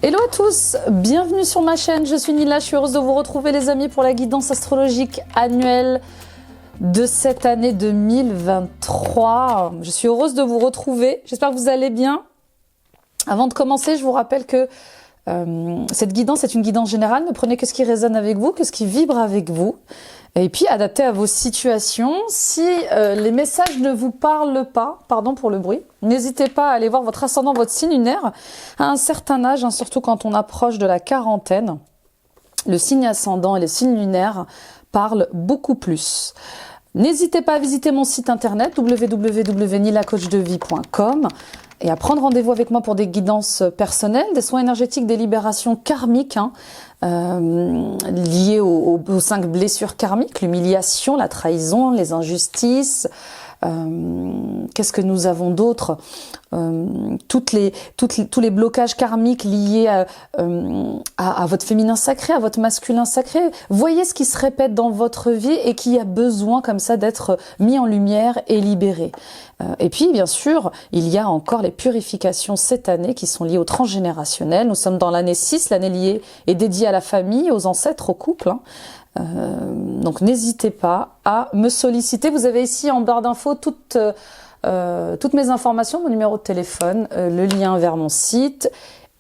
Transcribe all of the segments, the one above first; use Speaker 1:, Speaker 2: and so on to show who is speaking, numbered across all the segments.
Speaker 1: Hello à tous, bienvenue sur ma chaîne, je suis Nila, je suis heureuse de vous retrouver les amis pour la guidance astrologique annuelle de cette année 2023. Je suis heureuse de vous retrouver, j'espère que vous allez bien. Avant de commencer, je vous rappelle que cette guidance est une guidance générale, ne prenez que ce qui résonne avec vous, que ce qui vibre avec vous. Et puis adaptez à vos situations. Si les messages ne vous parlent pas, pardon pour le bruit, n'hésitez pas à aller voir votre ascendant, votre signe lunaire. À un certain âge, hein, surtout quand on approche de la quarantaine, le signe ascendant et les signes lunaires parlent beaucoup plus. N'hésitez pas à visiter mon site internet www.nilacoachdevie.com et à prendre rendez-vous avec moi pour des guidances personnelles, des soins énergétiques, des libérations karmiques, hein, liées aux 5 blessures karmiques, l'humiliation, la trahison, les injustices. Qu'est-ce que nous avons d'autre? Tous les blocages karmiques liés à votre féminin sacré, à votre masculin sacré. Voyez ce qui se répète dans votre vie et qui a besoin comme ça d'être mis en lumière et libéré. Et puis bien sûr, il y a encore les purifications cette année qui sont liées au transgénérationnel. Nous sommes dans l'année 6, l'année liée est dédiée à la famille, aux ancêtres, aux couples, hein. Donc n'hésitez pas à me solliciter. Vous avez ici en barre d'infos toutes mes informations, mon numéro de téléphone, le lien vers mon site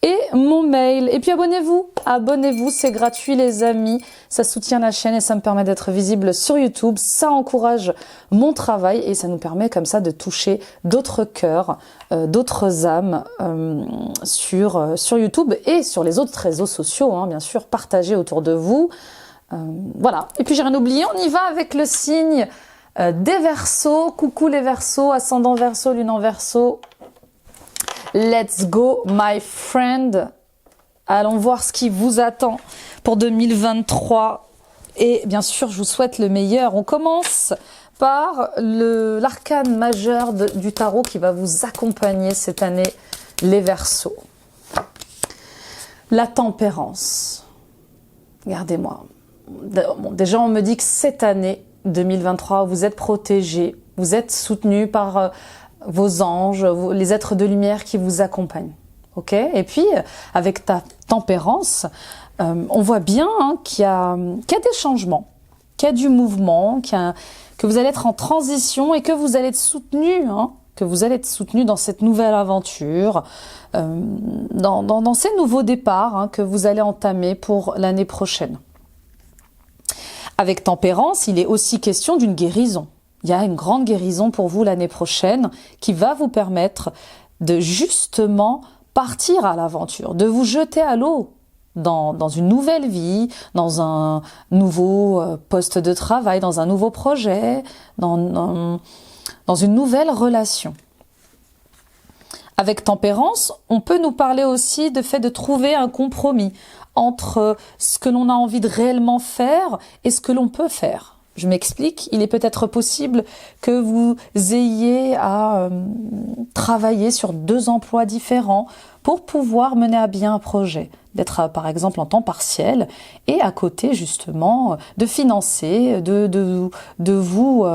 Speaker 1: et mon mail. Et puis abonnez-vous, c'est gratuit les amis, ça soutient la chaîne et ça me permet d'être visible sur YouTube, ça encourage mon travail et ça nous permet comme ça de toucher d'autres cœurs, d'autres âmes sur YouTube et sur les autres réseaux sociaux, hein, bien sûr, partagez autour de vous. Voilà, et puis j'ai rien oublié, on y va avec le signe des Verseaux. Coucou les Verseaux, ascendant Verseau, lune en Verseau. Let's go my friend. Allons voir ce qui vous attend pour 2023 et bien sûr je vous souhaite le meilleur. On commence par l'arcane majeur du tarot qui va vous accompagner cette année les Verseaux. La tempérance. Regardez-moi. Bon, déjà, on me dit que cette année 2023, vous êtes protégés, vous êtes soutenus par vos anges, les êtres de lumière qui vous accompagnent. Ok? Et puis, avec ta tempérance, on voit bien hein, qu'il y a des changements, qu'il y a du mouvement, que vous allez être en transition et que vous allez être soutenus, hein, dans cette nouvelle aventure, dans ces nouveaux départs hein, que vous allez entamer pour l'année prochaine. Avec tempérance, il est aussi question d'une guérison. Il y a une grande guérison pour vous l'année prochaine qui va vous permettre de justement partir à l'aventure, de vous jeter à l'eau dans une nouvelle vie, dans un nouveau poste de travail, dans un nouveau projet, dans une nouvelle relation. Avec tempérance, on peut nous parler aussi de fait de trouver un compromis entre ce que l'on a envie de réellement faire et ce que l'on peut faire. Je m'explique, il est peut-être possible que vous ayez à travailler sur 2 emplois différents pour pouvoir mener à bien un projet, d'être par exemple en temps partiel et à côté justement de financer, de vous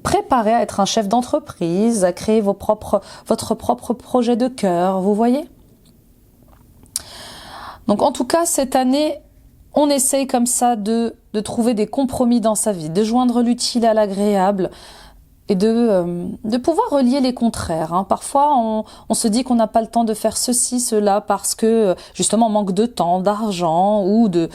Speaker 1: préparer à être un chef d'entreprise, à créer votre propre projet de cœur, vous voyez ? Donc en tout cas, cette année, on essaye comme ça de trouver des compromis dans sa vie, de joindre l'utile à l'agréable et de pouvoir relier les contraires. Hein. Parfois, on se dit qu'on n'a pas le temps de faire ceci, cela, parce que justement on manque de temps, d'argent ou de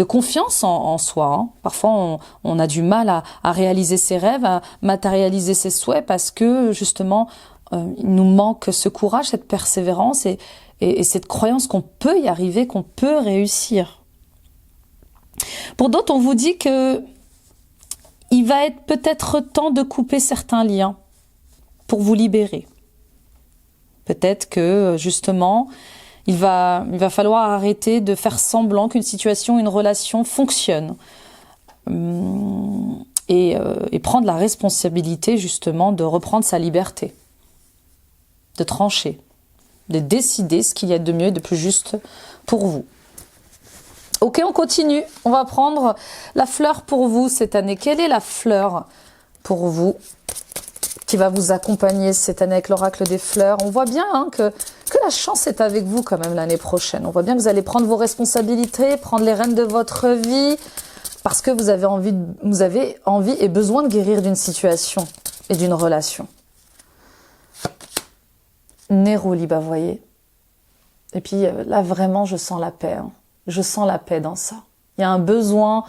Speaker 1: confiance en soi. Hein. Parfois, on a du mal à réaliser ses rêves, à matérialiser ses souhaits parce que justement, il nous manque ce courage, cette persévérance et cette croyance qu'on peut y arriver, qu'on peut réussir. Pour d'autres, on vous dit que il va être peut-être temps de couper certains liens pour vous libérer. Peut-être que justement, il va falloir arrêter de faire semblant qu'une situation, une relation fonctionne et prendre la responsabilité justement de reprendre sa liberté, de trancher, de décider ce qu'il y a de mieux et de plus juste pour vous. Ok, on continue. On va prendre la fleur pour vous cette année. Quelle est la fleur pour vous qui va vous accompagner cette année avec l'oracle des fleurs. On voit bien hein, que la chance est avec vous quand même l'année prochaine. On voit bien que vous allez prendre vos responsabilités, prendre les rênes de votre vie, parce que vous avez envie et besoin de guérir d'une situation et d'une relation. Néroli, bah vous voyez. Et puis là vraiment je sens la paix. Hein. Je sens la paix dans ça. Il y a un besoin.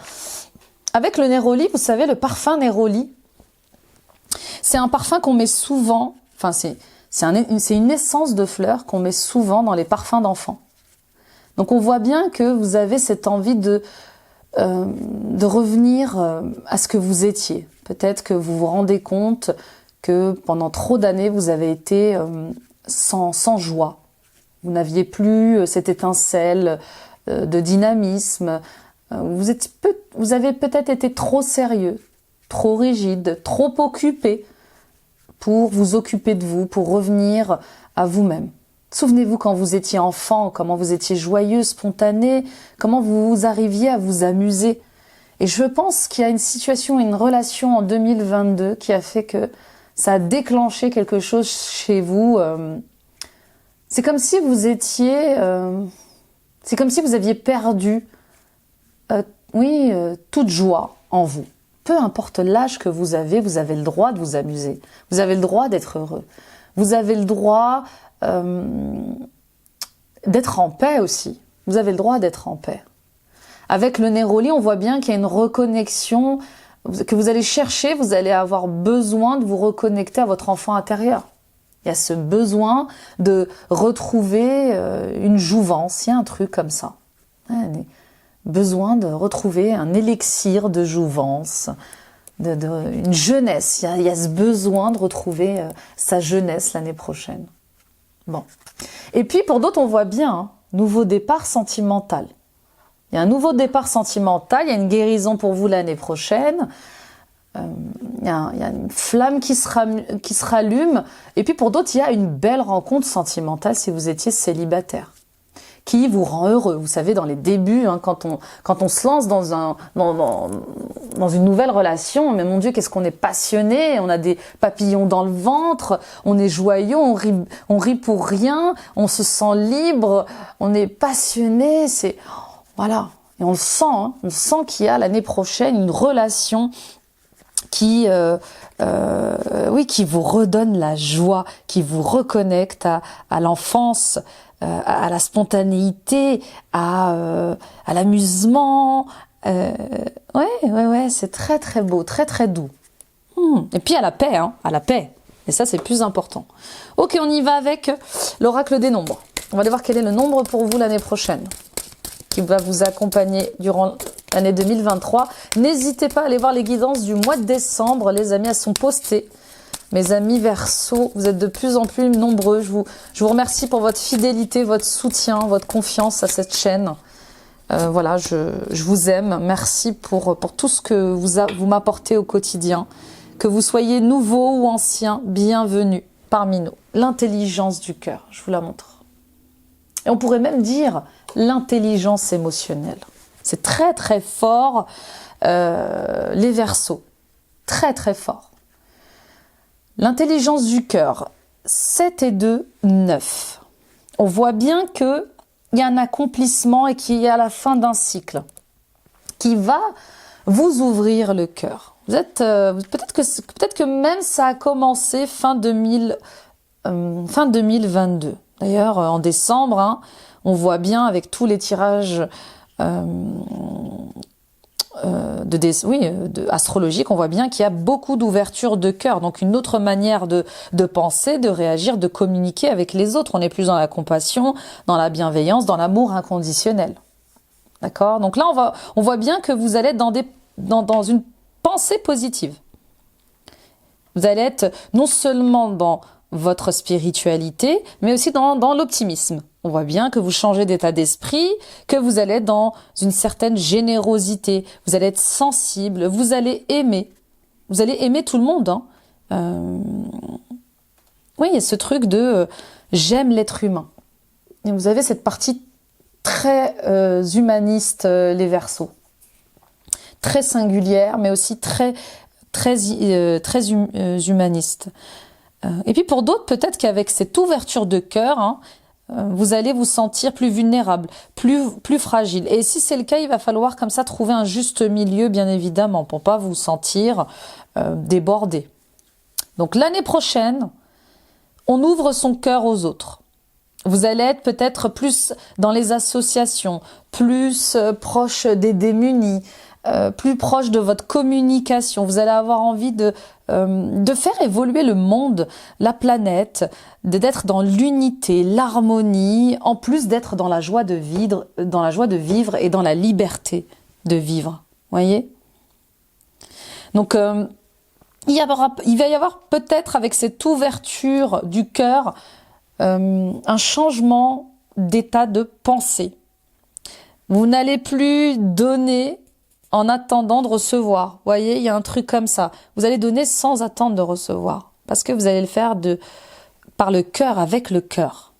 Speaker 1: Avec le Néroli, vous savez, le parfum Néroli, c'est un parfum qu'on met souvent, enfin c'est une essence de fleurs qu'on met souvent dans les parfums d'enfants. Donc on voit bien que vous avez cette envie de revenir à ce que vous étiez. Peut-être que vous vous rendez compte que pendant trop d'années, vous avez été sans joie. Vous n'aviez plus cette étincelle de dynamisme. Vous avez peut-être été trop sérieux, trop rigide, trop occupé pour vous occuper de vous, pour revenir à vous-même. Souvenez-vous quand vous étiez enfant, comment vous étiez joyeux, spontané, comment vous arriviez à vous amuser. Et je pense qu'il y a une situation, une relation en 2022 qui a fait que ça a déclenché quelque chose chez vous. C'est comme si vous étiez... c'est comme si vous aviez perdu toute joie en vous. Peu importe l'âge que vous avez le droit de vous amuser. Vous avez le droit d'être heureux. Vous avez le droit d'être en paix aussi. Vous avez le droit d'être en paix. Avec le Néroli, on voit bien qu'il y a une reconnexion que vous allez chercher, vous allez avoir besoin de vous reconnecter à votre enfant intérieur. Il y a ce besoin de retrouver une jouvence, il y a un truc comme ça. Besoin de retrouver un élixir de jouvence, une jeunesse. Il y a ce besoin de retrouver sa jeunesse l'année prochaine. Bon. Et puis pour d'autres, on voit bien, hein, nouveau départ sentimental. Il y a un nouveau départ sentimental, il y a une guérison pour vous l'année prochaine. Il y a une flamme qui se rallume. Et puis pour d'autres, il y a une belle rencontre sentimentale si vous étiez célibataire, qui vous rend heureux. Vous savez, dans les débuts, hein, quand on se lance dans une nouvelle relation, mais mon Dieu, qu'est-ce qu'on est passionné, on a des papillons dans le ventre, on est joyeux, on rit pour rien, on se sent libre, on est passionné, voilà. Et on le sent, hein, on sent qu'il y a l'année prochaine une relation qui vous redonne la joie, qui vous reconnecte à l'enfance, à la spontanéité, à l'amusement. Ouais, c'est très très beau, très très doux. Et puis à la paix, hein, à la paix. Et ça, c'est plus important. Ok, on y va avec l'oracle des nombres. On va aller voir quel est le nombre pour vous l'année prochaine, qui va vous accompagner durant l'année 2023. N'hésitez pas à aller voir les guidances du mois de décembre, les amis, elles sont postées. Mes amis Verseau, vous êtes de plus en plus nombreux. Je vous remercie pour votre fidélité, votre soutien, votre confiance à cette chaîne. Voilà, je vous aime. Merci pour tout ce que vous m'apportez au quotidien. Que vous soyez nouveau ou ancien, bienvenue parmi nous. L'intelligence du cœur, je vous la montre. Et on pourrait même dire l'intelligence émotionnelle. C'est très très fort, les Verseaux. Très très fort. L'intelligence du cœur, 7 et 2, 9. On voit bien qu'il y a un accomplissement et qu'il y a la fin d'un cycle qui va vous ouvrir le cœur. Vous êtes peut-être que même ça a commencé fin 2022. D'ailleurs, en décembre, hein, on voit bien avec tous les tirages astrologiques, on voit bien qu'il y a beaucoup d'ouverture de cœur, donc une autre manière de penser, de réagir, de communiquer avec les autres. On n'est plus dans la compassion, dans la bienveillance, dans l'amour inconditionnel. D'accord ? Donc là, on voit bien que vous allez être dans une pensée positive. Vous allez être non seulement dans votre spiritualité, mais aussi dans l'optimisme. On voit bien que vous changez d'état d'esprit, que vous allez être dans une certaine générosité, vous allez être sensible, vous allez aimer tout le monde. Hein. Oui, il y a ce truc de j'aime l'être humain. Et vous avez cette partie très humaniste, les Verseaux. Très singulière, mais aussi très humaniste. Et puis pour d'autres, peut-être qu'avec cette ouverture de cœur, hein, vous allez vous sentir plus vulnérable, plus fragile. Et si c'est le cas, il va falloir comme ça trouver un juste milieu, bien évidemment, pour pas vous sentir débordé. Donc l'année prochaine, on ouvre son cœur aux autres. Vous allez être peut-être plus dans les associations, plus proche des démunis, plus proche de votre communication. Vous allez avoir envie de faire évoluer le monde, la planète, d'être dans l'unité, l'harmonie, en plus d'être dans la joie de vivre, et dans la liberté de vivre. Voyez ? Donc, il va y avoir peut-être avec cette ouverture du cœur un changement d'état de pensée. Vous n'allez plus donner en attendant de recevoir. Vous voyez, il y a un truc comme ça. Vous allez donner sans attendre de recevoir. Parce que vous allez le faire par le cœur, avec le cœur.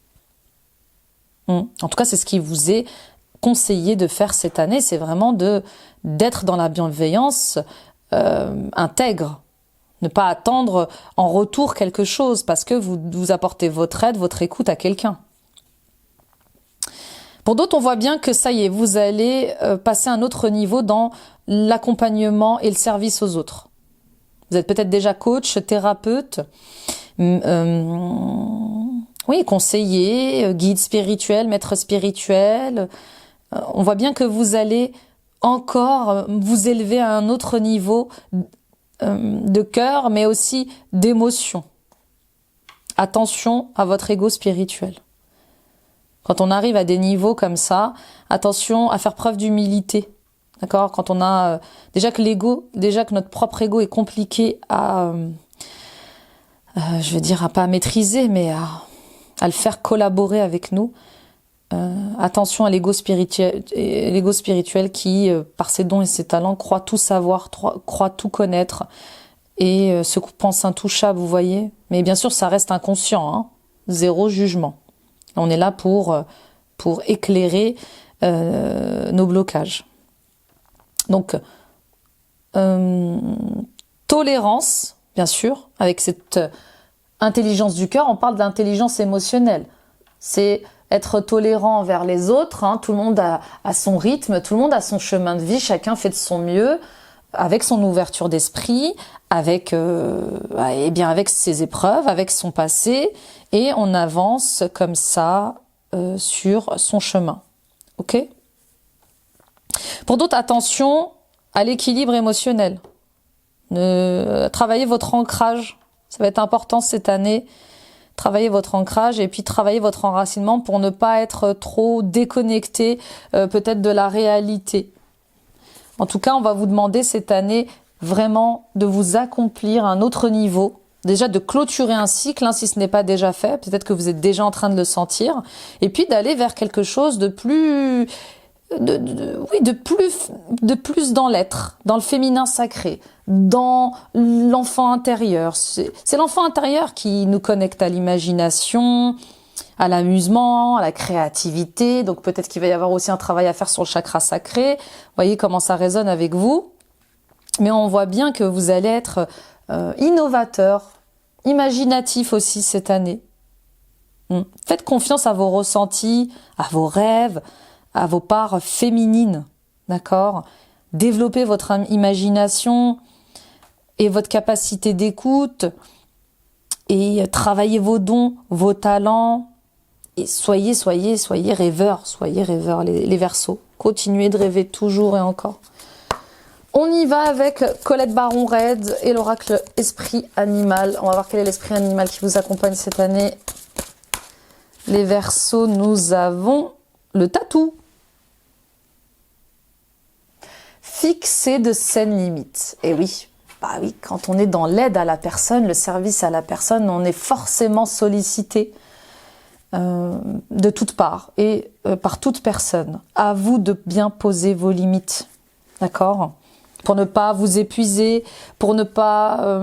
Speaker 1: En tout cas, c'est ce qui vous est conseillé de faire cette année. C'est vraiment d'être dans la bienveillance intègre. Ne pas attendre en retour quelque chose parce que vous apportez votre aide, votre écoute à quelqu'un. Pour d'autres, on voit bien que ça y est, vous allez passer à un autre niveau dans l'accompagnement et le service aux autres. Vous êtes peut-être déjà coach, thérapeute, conseiller, guide spirituel, maître spirituel. On voit bien que vous allez encore vous élever à un autre niveau de cœur, mais aussi d'émotion. Attention à votre ego spirituel. Quand on arrive à des niveaux comme ça, attention à faire preuve d'humilité. D'accord ? Quand on a déjà que notre propre ego est compliqué à pas maîtriser, mais à le faire collaborer avec nous. Attention à l'ego spirituel qui, par ses dons et ses talents, croit tout savoir, croit tout connaître et se pense intouchable, vous voyez. Mais bien sûr, ça reste inconscient, hein. Zéro jugement. On est là pour éclairer nos blocages. Donc, tolérance, bien sûr, avec cette intelligence du cœur, on parle d'intelligence émotionnelle. C'est être tolérant envers les autres, hein, tout le monde a son rythme, tout le monde a son chemin de vie, chacun fait de son mieux, avec son ouverture d'esprit, avec ses épreuves, avec son passé, et on avance comme ça sur son chemin. Ok ? Pour d'autres, attention à l'équilibre émotionnel. Travaillez votre ancrage, ça va être important cette année. Travaillez votre ancrage et puis travaillez votre enracinement pour ne pas être trop déconnecté peut-être de la réalité. En tout cas, on va vous demander cette année vraiment de vous accomplir à un autre niveau. Déjà de clôturer un cycle, hein, si ce n'est pas déjà fait. Peut-être que vous êtes déjà en train de le sentir. Et puis d'aller vers quelque chose de plus... de plus dans l'être, dans le féminin sacré, dans l'enfant intérieur. C'est l'enfant intérieur qui nous connecte à l'imagination, à l'amusement, à la créativité. Donc peut-être qu'il va y avoir aussi un travail à faire sur le chakra sacré. Vous voyez comment ça résonne avec vous. Mais on voit bien que vous allez être innovateur, imaginatif aussi cette année. Faites confiance à vos ressentis, à vos rêves, à vos parts féminines, d'accord ? Développez votre imagination et votre capacité d'écoute et travaillez vos dons, vos talents et soyez rêveurs, les Verseaux. Continuez de rêver toujours et encore. On y va avec Colette Baron-Red et l'oracle Esprit Animal. On va voir quel est l'esprit animal qui vous accompagne cette année. Les Verseaux, nous avons le tatou. Fixer de saines limites. Et oui, quand on est dans l'aide à la personne, le service à la personne, on est forcément sollicité de toutes parts et par toute personne. À vous de bien poser vos limites, d'accord ? Pour ne pas vous épuiser, pour ne pas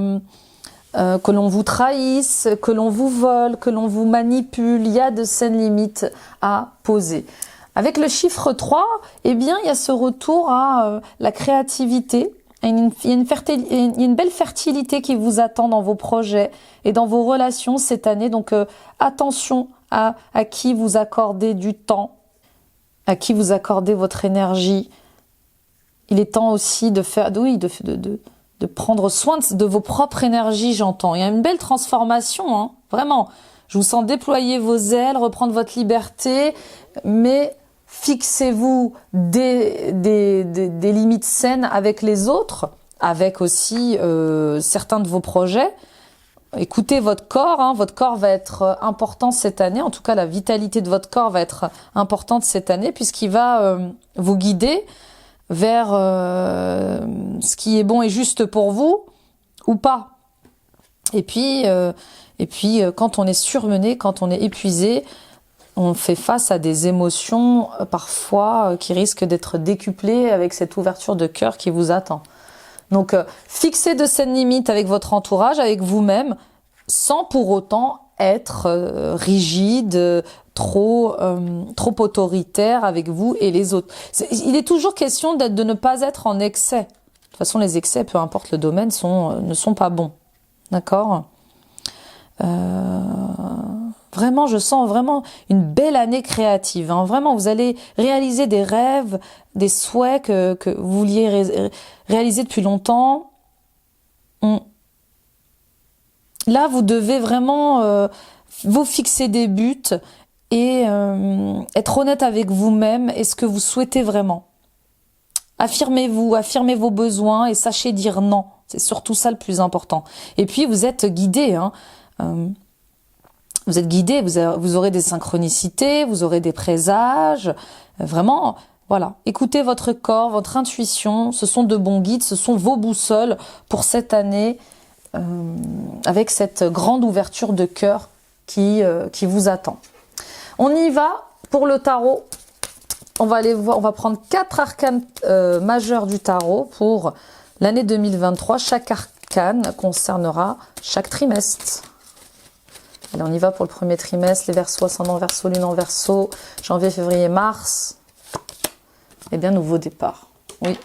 Speaker 1: que l'on vous trahisse, que l'on vous vole, que l'on vous manipule. Il y a de saines limites à poser. Avec le chiffre 3, eh bien, il y a ce retour à la créativité, Il y a une belle fertilité qui vous attend dans vos projets et dans vos relations cette année. Donc attention à qui vous accordez du temps, à qui vous accordez votre énergie. Il est temps aussi de faire, oui, de prendre soin de vos propres énergies, j'entends. Il y a une belle transformation, hein, vraiment. Je vous sens déployer vos ailes, reprendre votre liberté, mais fixez-vous des limites saines avec les autres, avec aussi certains de vos projets. Écoutez votre corps, hein, votre corps va être important cette année, en tout cas la vitalité de votre corps va être importante cette année, puisqu'il va vous guider vers ce qui est bon et juste pour vous, ou pas. Et puis quand on est surmené, quand on est épuisé, on fait face à des émotions parfois qui risquent d'être décuplées avec cette ouverture de cœur qui vous attend. Donc fixez de saines limites avec votre entourage, avec vous-même, sans pour autant être rigide, trop autoritaire avec vous et les autres. Il est toujours question de ne pas être en excès. De toute façon, les excès, peu importe le domaine, ne sont pas bons. D'accord ? Vraiment, je sens vraiment une belle année créative. Hein. Vraiment, vous allez réaliser des rêves, des souhaits que vous vouliez réaliser depuis longtemps. Là, vous devez vraiment vous fixer des buts et être honnête avec vous-même et ce que vous souhaitez vraiment. Affirmez-vous, affirmez vos besoins et sachez dire non. C'est surtout ça le plus important. Et puis, vous êtes guidé, hein. Vous êtes guidé, vous aurez des synchronicités, vous aurez des présages. Vraiment, voilà. Écoutez votre corps, votre intuition. Ce sont de bons guides, ce sont vos boussoles pour cette année, avec cette grande ouverture de cœur qui vous attend. On y va pour le tarot. On va aller voir, on va prendre 4 arcanes majeurs du tarot pour l'année 2023. Chaque arcane concernera chaque trimestre. Allez, on y va pour le premier trimestre, les Verseaux, ascendant Verseau, lune en Verseau, janvier, février, mars. Eh bien, nouveau départ. Oui,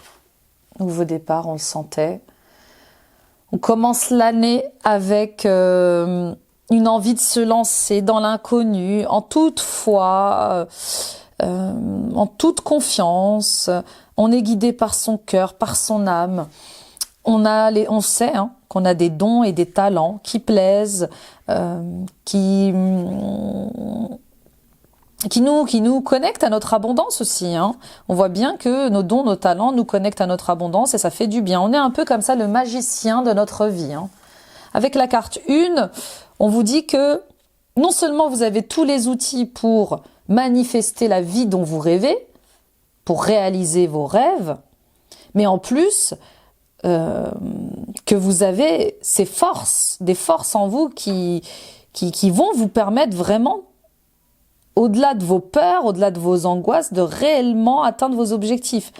Speaker 1: nouveau départ, on le sentait. On commence l'année avec une envie de se lancer dans l'inconnu, en toute foi, en toute confiance. On est guidé par son cœur, par son âme. On sait qu'on a des dons et des talents qui plaisent, qui nous connectent à notre abondance aussi. Hein. On voit bien que nos dons, nos talents nous connectent à notre abondance et ça fait du bien. On est un peu comme ça le magicien de notre vie. Hein. Avec la carte 1, on vous dit que non seulement vous avez tous les outils pour manifester la vie dont vous rêvez, pour réaliser vos rêves, mais en plus que vous avez ces forces, des forces en vous qui vont vous permettre vraiment, au-delà de vos peurs, au-delà de vos angoisses, de réellement atteindre vos objectifs.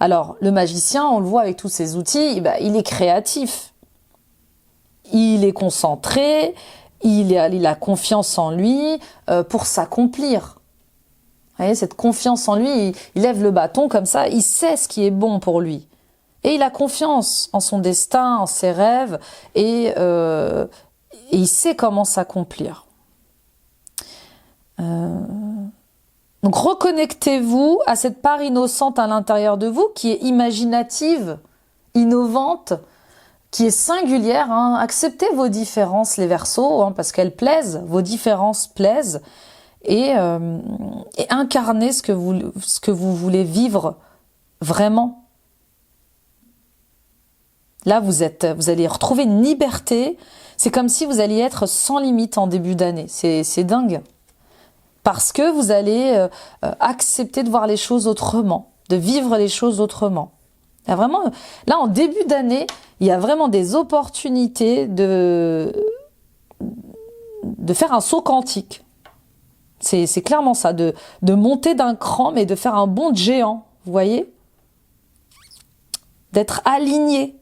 Speaker 1: Alors, le magicien, on le voit avec tous ses outils, il est créatif, il est concentré, il a confiance en lui pour s'accomplir. Vous voyez, cette confiance en lui, il lève le bâton comme ça, il sait ce qui est bon pour lui. Et il a confiance en son destin, en ses rêves, et il sait comment s'accomplir. Donc reconnectez-vous à cette part innocente à l'intérieur de vous, qui est imaginative, innovante, qui est singulière. Hein. Acceptez vos différences, les Verseaux, hein, parce qu'elles plaisent, vos différences plaisent, et incarnez ce que vous voulez vivre vraiment. Là, vous allez retrouver une liberté. C'est comme si vous alliez être sans limite en début d'année. C'est dingue. Parce que vous allez accepter de voir les choses autrement, de vivre les choses autrement. Là, en début d'année, il y a vraiment des opportunités de faire un saut quantique. C'est clairement ça, de monter d'un cran, mais de faire un bond de géant, vous voyez ? D'être aligné.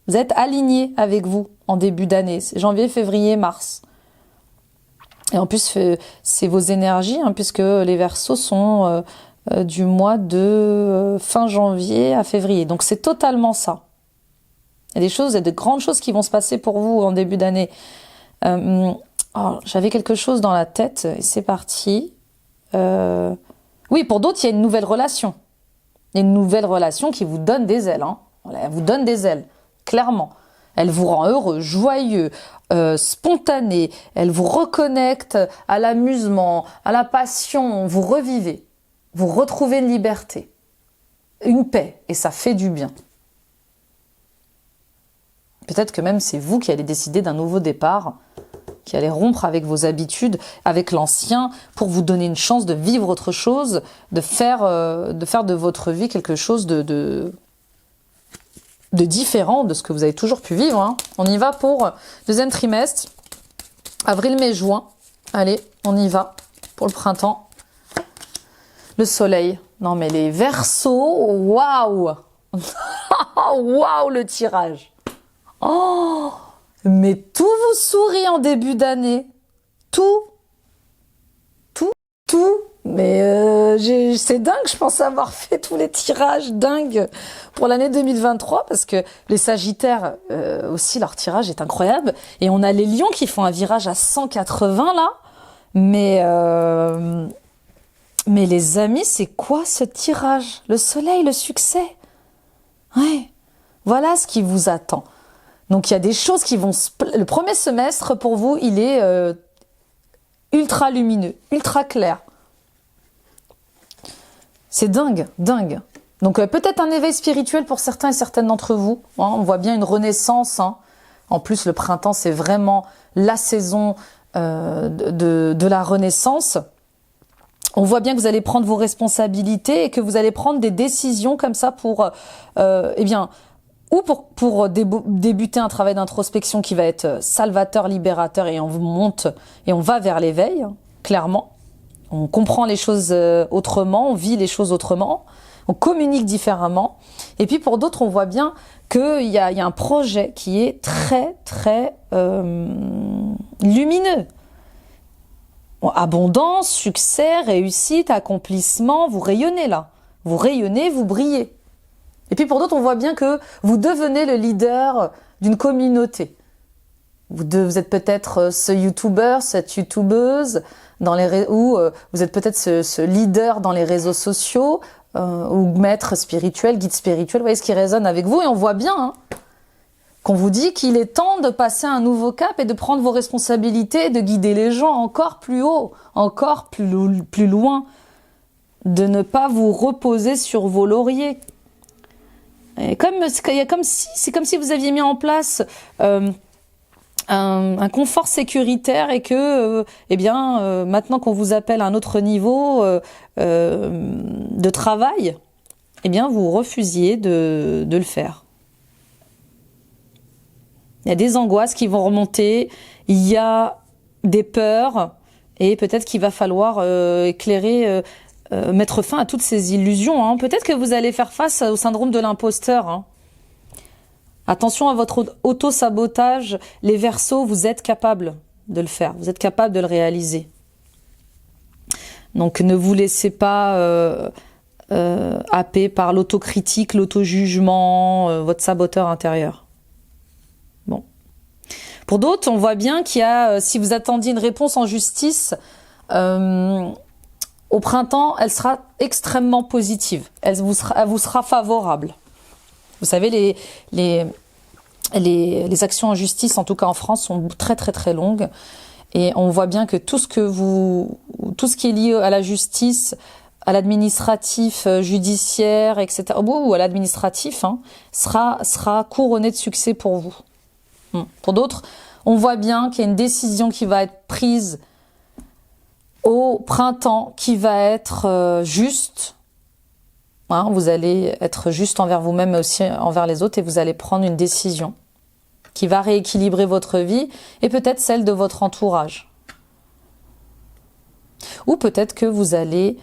Speaker 1: Vous êtes aligné avec vous en début d'année, c'est janvier, février, mars. Et en plus, c'est vos énergies, hein, puisque les Verseaux sont du mois de fin janvier à février. Donc c'est totalement ça. Il y a des choses, il y a de grandes choses qui vont se passer pour vous en début d'année. J'avais quelque chose dans la tête et c'est parti. Oui, pour d'autres, il y a une nouvelle relation. Il y a une nouvelle relation qui vous donne des ailes. Hein. Voilà, elle vous donne des ailes, clairement. Elle vous rend heureux, joyeux, spontané. Elle vous reconnecte à l'amusement, à la passion. Vous revivez. Vous retrouvez une liberté, une paix. Et ça fait du bien. Peut-être que même c'est vous qui allez décider d'un nouveau départ, qui allez rompre avec vos habitudes, avec l'ancien, pour vous donner une chance de vivre autre chose, de faire de votre vie quelque chose de différent de ce que vous avez toujours pu vivre. Hein. On y va pour deuxième trimestre, avril, mai, juin. Allez, on y va pour le printemps. Le soleil. Non mais les Verseaux, waouh. Waouh le tirage. Oh, mais tout vous sourit en début d'année. Tout. Mais c'est dingue, je pense avoir fait tous les tirages dingues pour l'année 2023 parce que les Sagittaires aussi, leur tirage est incroyable. Et on a les Lions qui font un virage à 180 là. Mais les amis, c'est quoi ce tirage? Le soleil, le succès. Ouais, voilà ce qui vous attend. Donc il y a des choses qui vont... Le premier semestre, pour vous, il est ultra lumineux, ultra clair. C'est dingue, dingue. Donc peut-être un éveil spirituel pour certains et certaines d'entre vous. Hein, on voit bien une renaissance. Hein. En plus, le printemps, c'est vraiment la saison de la renaissance. On voit bien que vous allez prendre vos responsabilités et que vous allez prendre des décisions comme ça pour... ou pour débuter un travail d'introspection qui va être salvateur, libérateur, et on monte et on va vers l'éveil, hein, clairement. On comprend les choses autrement, on vit les choses autrement, on communique différemment. Et puis pour d'autres, on voit bien qu'il y a un projet qui est très, très lumineux. Bon, abondance, succès, réussite, accomplissement, vous rayonnez là. Vous rayonnez, vous brillez. Et puis pour d'autres, on voit bien que vous devenez le leader d'une communauté. Vous êtes peut-être ce youtubeur, cette youtubeuse, ou vous êtes peut-être ce leader dans les réseaux sociaux, ou maître spirituel, guide spirituel, vous voyez ce qui résonne avec vous. Et on voit bien hein, qu'on vous dit qu'il est temps de passer un nouveau cap et de prendre vos responsabilités, de guider les gens encore plus haut, encore plus loin, de ne pas vous reposer sur vos lauriers. C'est comme si vous aviez mis en place un confort sécuritaire et que, maintenant qu'on vous appelle à un autre niveau de travail, vous refusiez de le faire. Il y a des angoisses qui vont remonter, il y a des peurs et peut-être qu'il va falloir éclairer... mettre fin à toutes ces illusions. Hein. Peut-être que vous allez faire face au syndrome de l'imposteur. Hein. Attention à votre auto-sabotage. Les Verseaux, vous êtes capable de le faire. Vous êtes capable de le réaliser. Donc ne vous laissez pas happer par l'autocritique, l'auto-jugement, votre saboteur intérieur. Bon. Pour d'autres, on voit bien qu'il y a, si vous attendiez une réponse en justice, au printemps, elle sera extrêmement positive. Elle vous sera favorable. Vous savez, les actions en justice, en tout cas en France, sont très très très longues. Et on voit bien que tout ce qui est lié à la justice, à l'administratif, judiciaire, etc., ou à l'administratif, hein, sera couronné de succès pour vous. Pour d'autres, on voit bien qu'il y a une décision qui va être prise au printemps qui va être juste. Hein, vous allez être juste envers vous-même mais aussi envers les autres et vous allez prendre une décision qui va rééquilibrer votre vie et peut-être celle de votre entourage. Ou peut-être que vous allez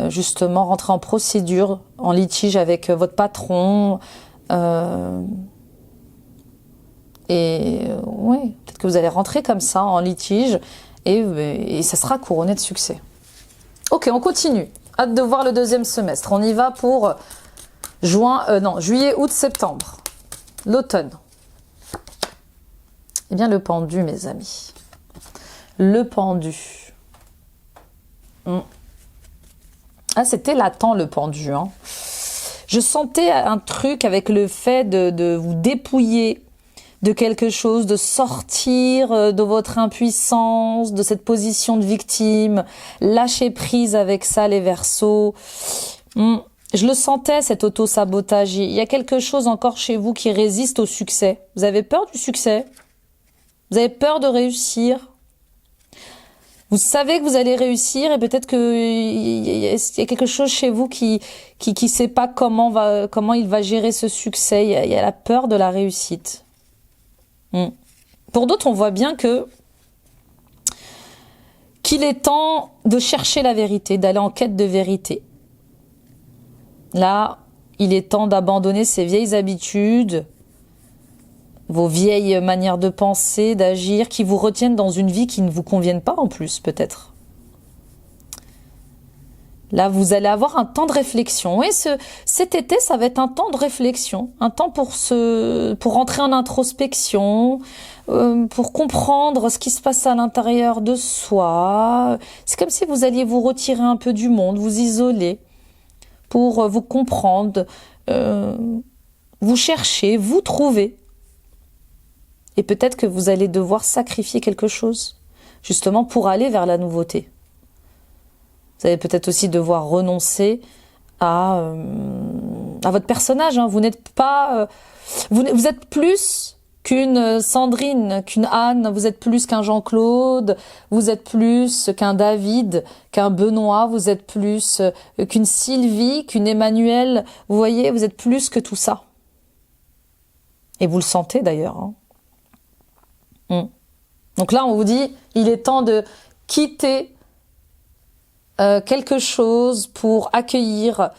Speaker 1: justement rentrer en procédure, en litige avec votre patron. Peut-être que vous allez rentrer comme ça en litige et ça sera couronné de succès. Ok, on continue. Hâte de voir le deuxième semestre. On y va pour juillet, août, septembre. L'automne. Eh bien, le pendu, mes amis. Le pendu. Ah, c'était latent, le pendu. Hein. Je sentais un truc avec le fait de vous dépouiller de quelque chose, de sortir de votre impuissance, de cette position de victime, lâcher prise avec ça, les Verseaux. Je le sentais, cet auto-sabotage. Il y a quelque chose encore chez vous qui résiste au succès. Vous avez peur du succès? Vous avez peur de réussir? Vous savez que vous allez réussir et peut-être qu'il y a quelque chose chez vous qui sait pas comment il va gérer ce succès. Il y a la peur de la réussite. Pour d'autres, on voit bien qu'il est temps de chercher la vérité, d'aller en quête de vérité. Là, il est temps d'abandonner ces vieilles habitudes, vos vieilles manières de penser, d'agir, qui vous retiennent dans une vie qui ne vous convienne pas en plus, peut-être. Là, vous allez avoir un temps de réflexion. Et cet été, ça va être un temps de réflexion, un temps pour rentrer en introspection, pour comprendre ce qui se passe à l'intérieur de soi. C'est comme si vous alliez vous retirer un peu du monde, vous isoler, pour vous comprendre, vous chercher, vous trouver. Et peut-être que vous allez devoir sacrifier quelque chose, justement pour aller vers la nouveauté. Vous allez peut-être aussi devoir renoncer à votre personnage. Hein. Vous n'êtes pas, vous êtes plus qu'une Sandrine, qu'une Anne. Vous êtes plus qu'un Jean-Claude. Vous êtes plus qu'un David, qu'un Benoît. Vous êtes plus qu'une Sylvie, qu'une Emmanuelle. Vous voyez, vous êtes plus que tout ça. Et vous le sentez d'ailleurs. Hein. Donc là, on vous dit, il est temps de quitter quelque chose pour accueillir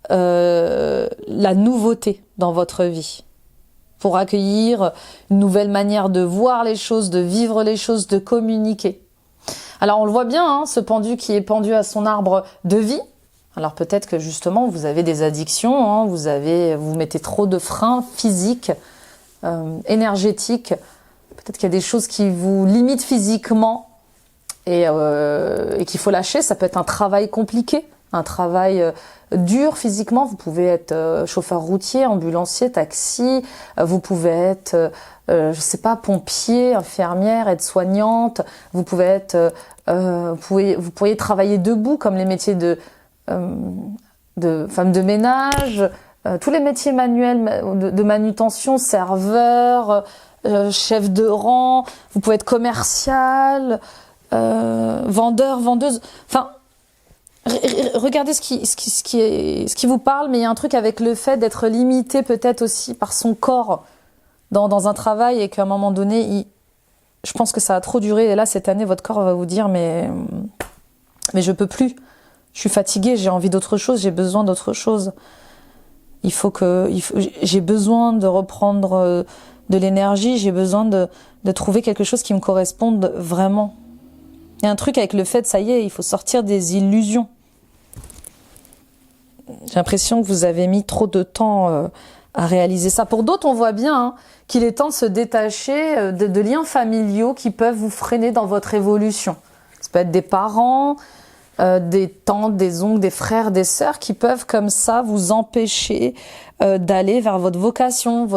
Speaker 1: la nouveauté dans votre vie, pour accueillir une nouvelle manière de voir les choses, de vivre les choses, de communiquer. Alors on le voit bien, hein, ce pendu qui est pendu à son arbre de vie. Alors peut-être que justement vous avez des addictions, hein, vous mettez trop de freins physiques, énergétiques. Peut-être qu'il y a des choses qui vous limitent physiquement et qu'il faut lâcher. Ça peut être un travail compliqué, un travail dur physiquement. Vous pouvez être chauffeur routier, ambulancier, taxi. Vous pouvez être, je sais pas, pompier, infirmière, aide-soignante. Vous pouvez être, vous pourriez travailler debout comme les métiers de femme de ménage, tous les métiers manuels de manutention, serveur. Chef de rang, vous pouvez être commercial, vendeur, vendeuse. Enfin, regardez ce qui vous parle, mais il y a un truc avec le fait d'être limité peut-être aussi par son corps dans un travail et qu'à un moment donné, je pense que ça a trop duré. Et là, cette année, votre corps va vous dire mais je peux plus. Je suis fatiguée, j'ai envie d'autre chose, j'ai besoin d'autre chose. J'ai besoin de reprendre de l'énergie, j'ai besoin de trouver quelque chose qui me corresponde vraiment. Il y a un truc avec le fait, ça y est, il faut sortir des illusions. J'ai l'impression que vous avez mis trop de temps à réaliser ça. Pour d'autres, on voit bien qu'il est temps de se détacher de liens familiaux qui peuvent vous freiner dans votre évolution. Ça peut être des parents, des tantes, des oncles, des frères, des sœurs qui peuvent comme ça vous empêcher d'aller vers votre vocation,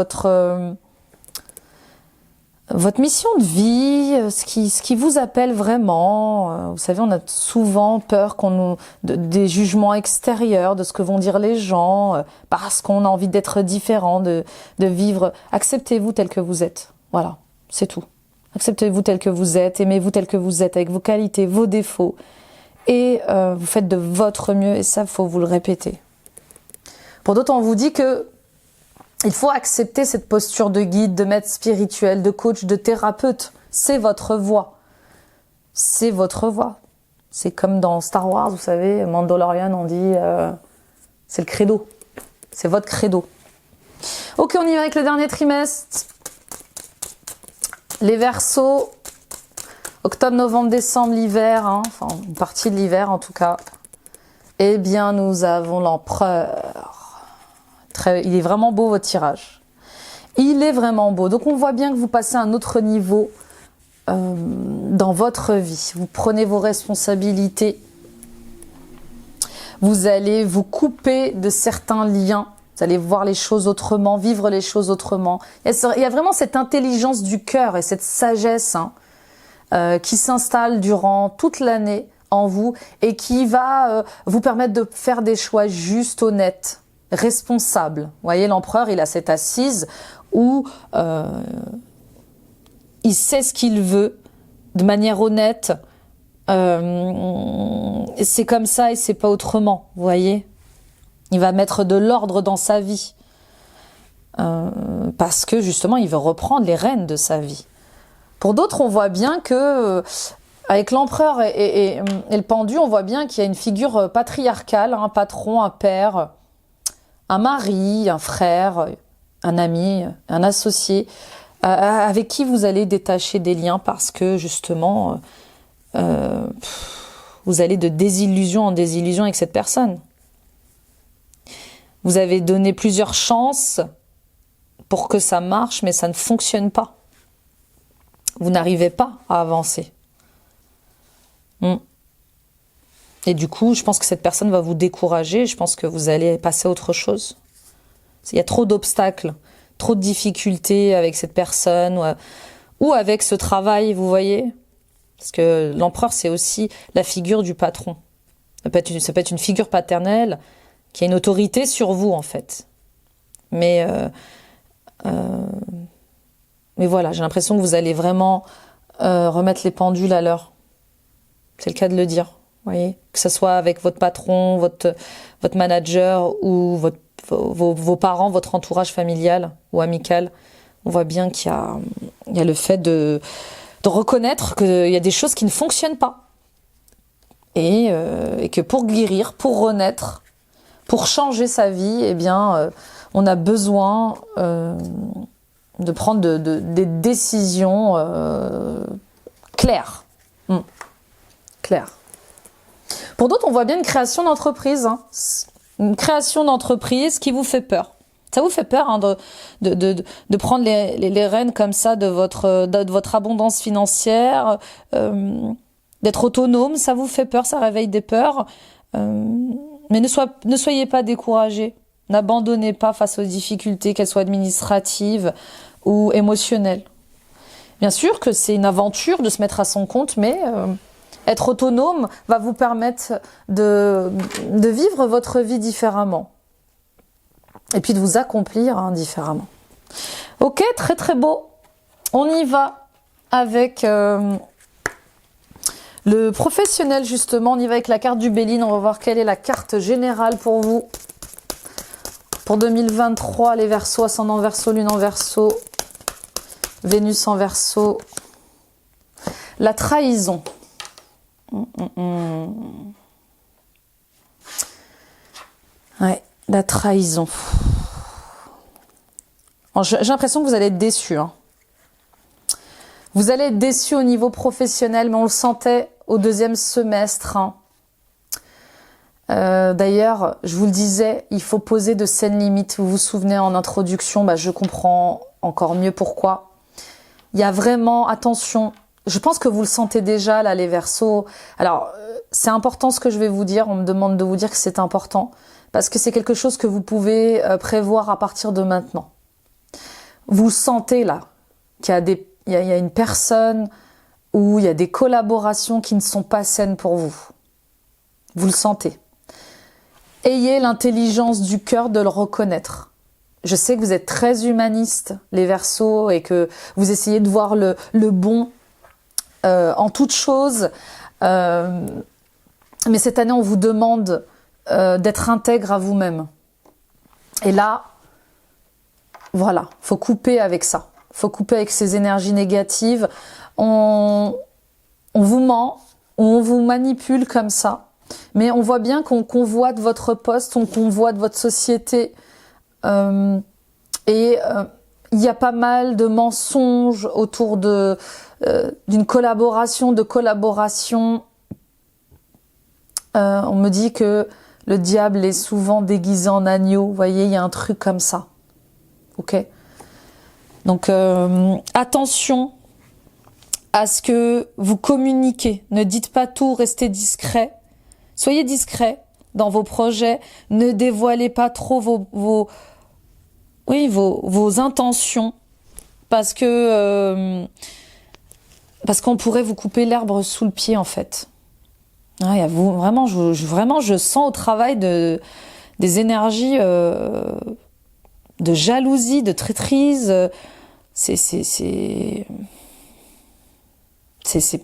Speaker 1: votre mission de vie, ce qui vous appelle vraiment. Vous savez, on a souvent peur des jugements extérieurs, de ce que vont dire les gens, parce qu'on a envie d'être différent, de vivre. Acceptez-vous tel que vous êtes. Voilà, c'est tout. Acceptez-vous tel que vous êtes, aimez-vous tel que vous êtes, avec vos qualités, vos défauts. Et vous faites de votre mieux, et ça, il faut vous le répéter. Pour d'autres, on vous dit que il faut accepter cette posture de guide, de maître spirituel, de coach, de thérapeute. C'est votre voie. C'est votre voie. C'est comme dans Star Wars, vous savez, Mandalorian, on dit c'est le credo. C'est votre credo. Ok, on y va avec le dernier trimestre. Les Verseaux, octobre, novembre, décembre, l'hiver, enfin une partie de l'hiver en tout cas. Eh bien, nous avons l'empereur. Il est vraiment beau votre tirage. Il est vraiment beau. Donc on voit bien que vous passez à un autre niveau dans votre vie. Vous prenez vos responsabilités. Vous allez vous couper de certains liens. Vous allez voir les choses autrement, vivre les choses autrement. Il y a vraiment cette intelligence du cœur et cette sagesse qui s'installe durant toute l'année en vous et qui va vous permettre de faire des choix justes, honnêtes, responsables. Vous voyez, l'empereur, il a cette assise où il sait ce qu'il veut de manière honnête. C'est comme ça et c'est pas autrement, vous voyez. Il va mettre de l'ordre dans sa vie parce que justement il veut reprendre les rênes de sa vie. Pour d'autres, on voit bien que avec l'empereur et le pendu, on voit bien qu'il y a une figure patriarcale, un patron, un père, un mari, un frère, un ami, un associé, avec qui vous allez détacher des liens parce que justement vous allez de désillusion en désillusion avec cette personne. Vous avez donné plusieurs chances pour que ça marche, mais ça ne fonctionne pas. Vous n'arrivez pas à avancer. Et du coup, je pense que cette personne va vous décourager. Je pense que vous allez passer à autre chose. Il y a trop d'obstacles, trop de difficultés avec cette personne ou avec ce travail, vous voyez. Parce que l'empereur, c'est aussi la figure du patron. Ça peut être une figure paternelle qui a une autorité sur vous, en fait. Mais voilà, j'ai l'impression que vous allez vraiment remettre les pendules à l'heure. C'est le cas de le dire, vous voyez. Que ce soit avec votre patron, votre manager ou vos parents, votre entourage familial ou amical. On voit bien qu'il y a le fait de reconnaître qu'il y a des choses qui ne fonctionnent pas. Et que pour guérir, pour renaître, pour changer sa vie, eh bien, on a besoin de prendre des décisions claires. Claires. Pour d'autres, on voit bien une création d'entreprise. Une création d'entreprise qui vous fait peur. Ça vous fait peur de prendre les rênes comme ça de votre abondance financière, d'être autonome, ça vous fait peur, ça réveille des peurs. Mais ne soyez pas découragés, n'abandonnez pas face aux difficultés, qu'elles soient administratives ou émotionnelles. Bien sûr que c'est une aventure de se mettre à son compte, mais être autonome va vous permettre de vivre votre vie différemment. Et puis de vous accomplir différemment. Ok, très très beau. On y va avec le professionnel justement. On y va avec la carte du Béline. On va voir quelle est la carte générale pour vous. Pour 2023, les Verseaux, ascendant Verseau, lune en Verseau, Vénus en Verseau. La trahison. Ouais. La trahison. J'ai l'impression que vous allez être déçus. Vous allez être déçus au niveau professionnel, mais on le sentait au deuxième semestre. D'ailleurs, je vous le disais, il faut poser de saines limites. Vous vous souvenez en introduction, je comprends encore mieux pourquoi. Il y a vraiment, attention, je pense que vous le sentez déjà là, les Verseaux. Alors, c'est important ce que je vais vous dire, on me demande de vous dire que c'est important. Parce que c'est quelque chose que vous pouvez prévoir à partir de maintenant. Vous sentez là qu'il y a une personne où il y a des collaborations qui ne sont pas saines pour vous. Vous le sentez. Ayez l'intelligence du cœur de le reconnaître. Je sais que vous êtes très humaniste, les Verseaux, et que vous essayez de voir le bon en toute chose. Mais cette année, on vous demande d'être intègre à vous-même. Et là, voilà, faut couper avec ça. Faut couper avec ces énergies négatives. On vous ment, on vous manipule comme ça. Mais on voit bien qu'on convoite votre poste, on convoite votre société. Il y a pas mal de mensonges autour d'une collaboration, on me dit que le diable est souvent déguisé en agneau. Vous voyez, il y a un truc comme ça. Ok ? Donc attention à ce que vous communiquez. Ne dites pas tout, restez discret. Soyez discret dans vos projets. Ne dévoilez pas trop vos intentions parce qu'on pourrait vous couper l'herbe sous le pied en fait. Ouais, vraiment, je sens au travail des énergies de jalousie, de traîtrise. C'est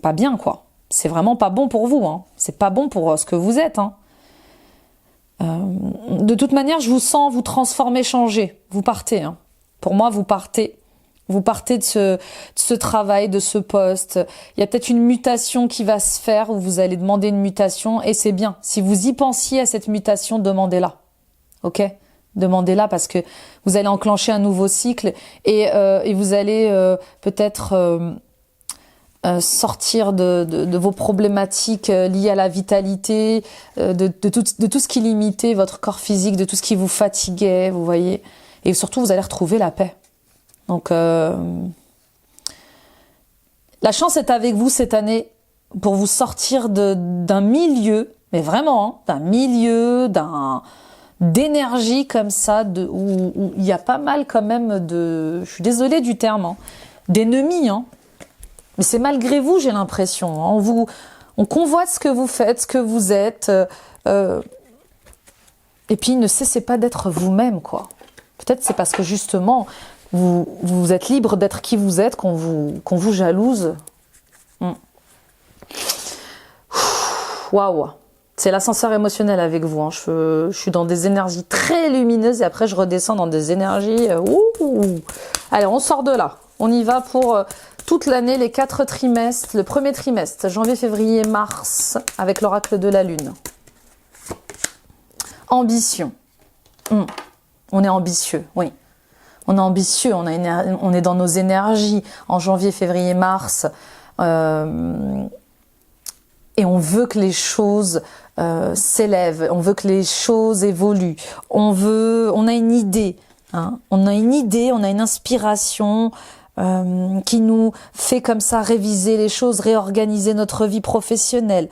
Speaker 1: pas bien, quoi. C'est vraiment pas bon pour vous, hein. C'est pas bon pour ce que vous êtes, hein. De toute manière, je vous sens vous transformer, changer. Vous partez, hein. Pour moi, vous partez. Vous partez de ce travail, de ce poste. Il y a peut-être une mutation qui va se faire où vous allez demander une mutation et c'est bien. Si vous y pensiez à cette mutation, demandez-la. Ok ? Demandez-la parce que vous allez enclencher un nouveau cycle et vous allez peut-être sortir de vos problématiques liées à la vitalité, de tout ce qui limitait votre corps physique, de tout ce qui vous fatiguait, vous voyez. Et surtout, vous allez retrouver la paix. Donc, la chance est avec vous cette année pour vous sortir d'un milieu, mais vraiment, hein, d'un milieu, d'énergie comme ça, où il y a pas mal quand même je suis désolée du terme, hein, d'ennemis, hein. Mais c'est malgré vous, j'ai l'impression. Hein, on convoite ce que vous faites, ce que vous êtes, et puis ne cessez pas d'être vous-même, quoi. Peut-être c'est parce que justement, vous êtes libre d'être qui vous êtes qu'on vous jalouse. Waouh, c'est l'ascenseur émotionnel avec vous. Hein. Je suis dans des énergies très lumineuses et après je redescends dans des énergies. Allez, on sort de là. On y va pour toute l'année, les 4 trimestres. Le premier trimestre, janvier, février, mars, avec l'oracle de la Lune. Ambition. On est ambitieux, oui. On est ambitieux, on est dans nos énergies en janvier, février, mars. Et on veut que les choses s'élèvent, on veut que les choses évoluent. On a une idée, hein. On a une idée, on a une inspiration qui nous fait comme ça réviser les choses, réorganiser notre vie professionnelle.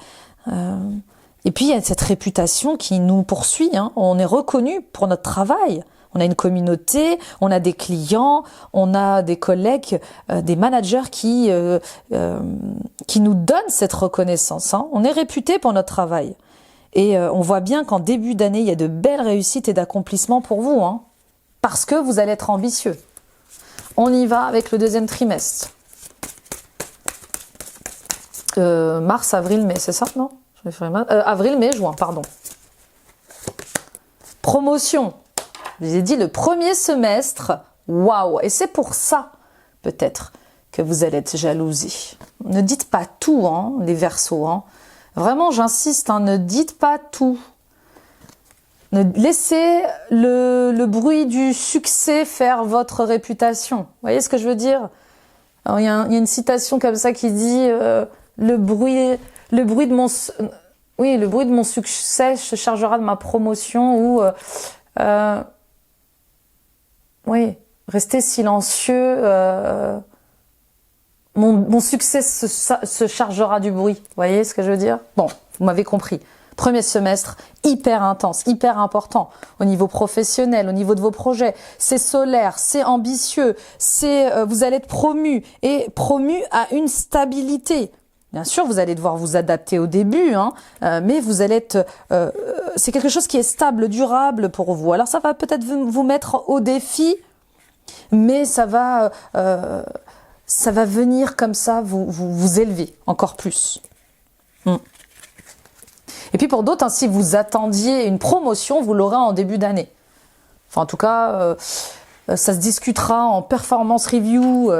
Speaker 1: Et puis il y a cette réputation qui nous poursuit, hein. On est reconnu pour notre travail. On a une communauté, on a des clients, on a des collègues, des managers qui nous donnent cette reconnaissance, hein. On est réputé pour notre travail. Et on voit bien qu'en début d'année, il y a de belles réussites et d'accomplissements pour vous, hein, parce que vous allez être ambitieux. On y va avec le deuxième trimestre. Mars, avril, mai, c'est ça, non ? Avril, mai, juin, pardon. Promotion. Je vous ai dit le premier semestre, waouh. Et c'est pour ça, peut-être, que vous allez être jalousés. Ne dites pas tout, hein, les Verseaux. Hein. Vraiment, j'insiste, hein, ne dites pas tout. Laissez le bruit du succès faire votre réputation. Vous voyez ce que je veux dire ? Alors, il y a une citation comme ça qui dit le bruit de mon succès se chargera de ma promotion ou oui, restez silencieux. Mon succès se chargera du bruit. Vous voyez ce que je veux dire ? Bon, vous m'avez compris. Premier semestre, hyper intense, hyper important au niveau professionnel, au niveau de vos projets. C'est solaire, c'est ambitieux, vous allez être promu et promu à une stabilité. Bien sûr, vous allez devoir vous adapter au début, hein, mais vous allez être, c'est quelque chose qui est stable, durable pour vous. Alors ça va peut-être vous mettre au défi, mais ça va venir comme ça vous élever encore plus. Et puis pour d'autres, hein, si vous attendiez une promotion, vous l'aurez en début d'année. Enfin, en tout cas, ça se discutera en performance review,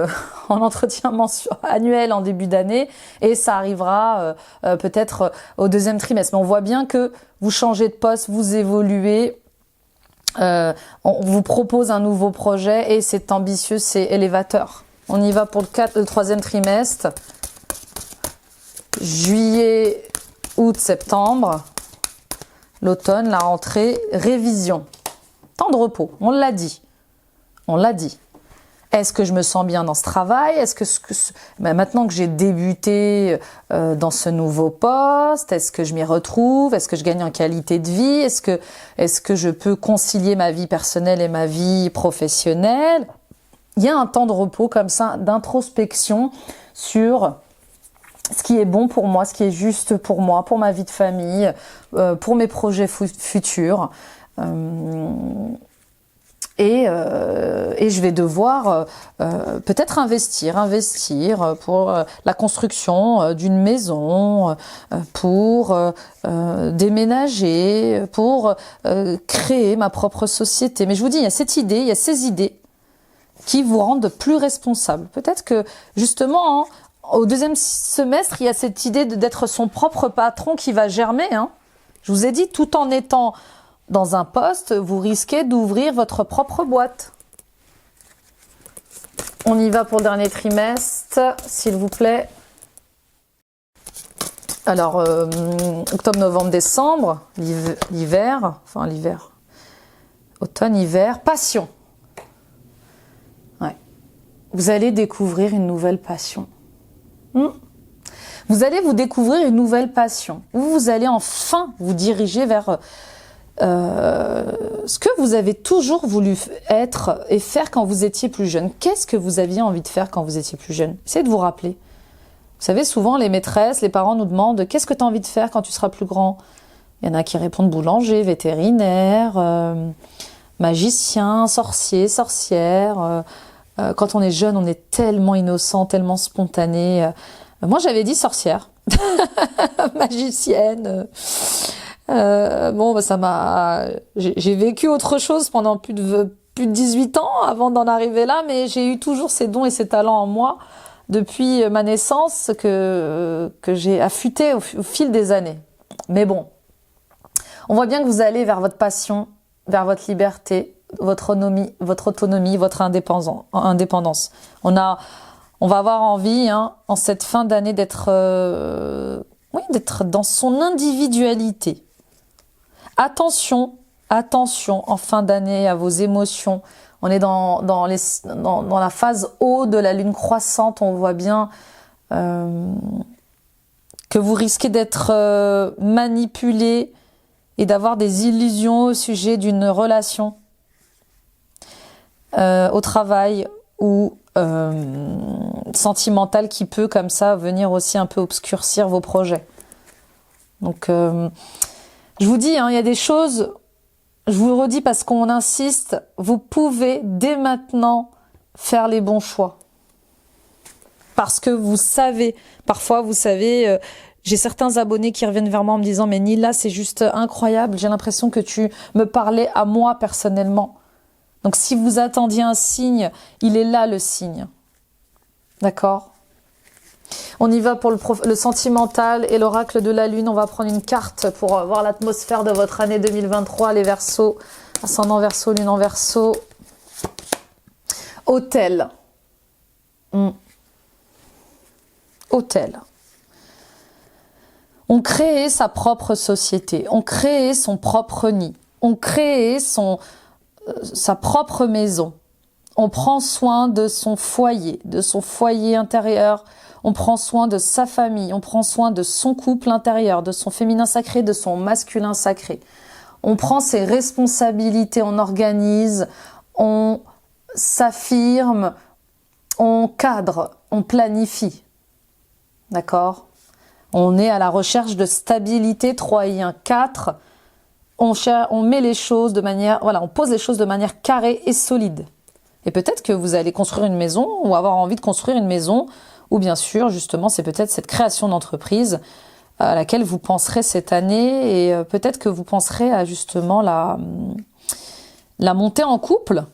Speaker 1: en entretien annuel en début d'année, et ça arrivera peut-être au deuxième trimestre. Mais on voit bien que vous changez de poste, vous évoluez, on vous propose un nouveau projet, et c'est ambitieux, c'est élévateur. On y va pour le troisième trimestre. Juillet, août, septembre, l'automne, la rentrée, révision. Temps de repos, on l'a dit. On l'a dit. Est-ce que je me sens bien dans ce travail? Est-ce que, maintenant que j'ai débuté dans ce nouveau poste, est-ce que je m'y retrouve? Est-ce que je gagne en qualité de vie? Est-ce que je peux concilier ma vie personnelle et ma vie professionnelle? Il y a un temps de repos comme ça, d'introspection sur ce qui est bon pour moi, ce qui est juste pour moi, pour ma vie de famille, pour mes projets futurs. Et je vais devoir peut-être investir pour la construction d'une maison, pour déménager, pour créer ma propre société. Mais je vous dis, il y a cette idée, il y a ces idées qui vous rendent plus responsable. Peut-être que justement, hein, au deuxième semestre, il y a cette idée d'être son propre patron qui va germer. Hein. Je vous ai dit, tout en étant dans un poste, vous risquez d'ouvrir votre propre boîte. On y va pour le dernier trimestre, s'il vous plaît. Alors, octobre, novembre, décembre, l'hiver, automne, hiver, passion. Ouais. Vous allez découvrir une nouvelle passion. Vous allez vous découvrir une nouvelle passion. Vous allez enfin vous diriger vers ce que vous avez toujours voulu être et faire quand vous étiez plus jeune. Qu'est-ce que vous aviez envie de faire quand vous étiez plus jeune? Essayez de vous rappeler. Vous savez, souvent les maîtresses, les parents nous demandent « Qu'est-ce que tu as envie de faire quand tu seras plus grand ?» Il y en a qui répondent boulanger, vétérinaire, magicien, sorcier, sorcière. Quand on est jeune, on est tellement innocent, tellement spontané. Moi, j'avais dit sorcière, magicienne. Bon, bah, ça m'a. J'ai vécu autre chose pendant plus de 18 ans avant d'en arriver là, mais j'ai eu toujours ces dons et ces talents en moi depuis ma naissance que j'ai affûté au fil des années. Mais bon, on voit bien que vous allez vers votre passion, vers votre liberté, votre autonomie, votre indépendance. On va avoir envie, hein, en cette fin d'année, d'être dans son individualité. Attention en fin d'année à vos émotions. On est dans la phase haut de la lune croissante. On voit bien que vous risquez d'être manipulé et d'avoir des illusions au sujet d'une relation au travail ou sentimentale qui peut comme ça venir aussi un peu obscurcir vos projets. Donc je vous dis, hein, il y a des choses, je vous le redis parce qu'on insiste, vous pouvez dès maintenant faire les bons choix. Parce que vous savez, parfois vous savez, j'ai certains abonnés qui reviennent vers moi en me disant « Mais Nila, c'est juste incroyable, j'ai l'impression que tu me parlais à moi personnellement. » Donc si vous attendiez un signe, il est là le signe. D'accord ? On y va pour le sentimental et l'oracle de la lune. On va prendre une carte pour voir l'atmosphère de votre année 2023, les Verseaux, ascendant Verseau, lune en Verseau. Autel. Autel. On crée sa propre société, on crée son propre nid, on crée sa propre maison. On prend soin de son foyer intérieur, on prend soin de sa famille, on prend soin de son couple intérieur, de son féminin sacré, de son masculin sacré. On prend ses responsabilités, on organise, on s'affirme, on cadre, on planifie. D'accord ? On est à la recherche de stabilité, 3 et 1, 4. On met les choses de manière, on pose les choses de manière carrée et solide. Et peut-être que vous allez construire une maison ou avoir envie de construire une maison, ou bien sûr, justement, c'est peut-être cette création d'entreprise à laquelle vous penserez cette année et peut-être que vous penserez à justement la montée en couple.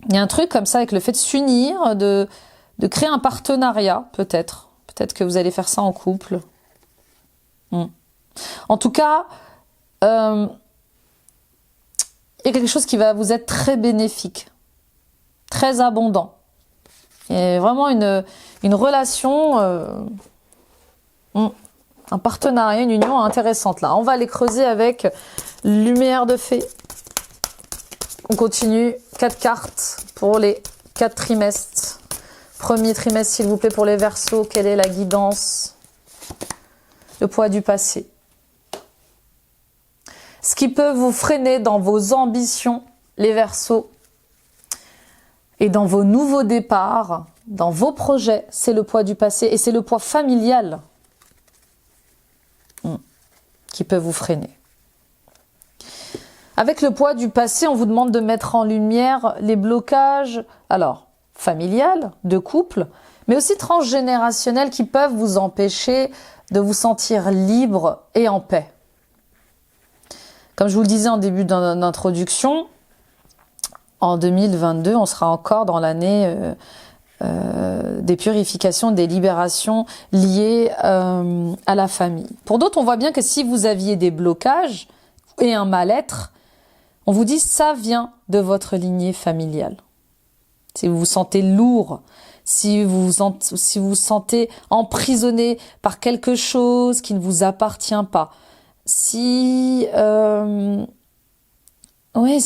Speaker 1: Il y a un truc comme ça avec le fait de s'unir, de créer un partenariat, peut-être. Peut-être que vous allez faire ça en couple. En tout cas, il y a quelque chose qui va vous être très bénéfique, très abondant. Et vraiment une relation, un partenariat, une union intéressante là. On va aller creuser avec lumière de fée. On continue, 4 cartes pour les 4 trimestres. Premier trimestre, s'il vous plaît, pour les Verseaux, quelle est la guidance? Le poids du passé. Ce qui peut vous freiner dans vos ambitions, les Verseaux, et dans vos nouveaux départs, dans vos projets, c'est le poids du passé et c'est le poids familial qui peut vous freiner. Avec le poids du passé, on vous demande de mettre en lumière les blocages, alors familial, de couple, mais aussi transgénérationnels qui peuvent vous empêcher de vous sentir libre et en paix. Comme je vous le disais en début d'introduction, en 2022, on sera encore dans l'année des purifications, des libérations liées à la famille. Pour d'autres, on voit bien que si vous aviez des blocages et un mal-être, on vous dit ça vient de votre lignée familiale. Si vous vous sentez lourd, si vous vous sentez emprisonné par quelque chose qui ne vous appartient pas, si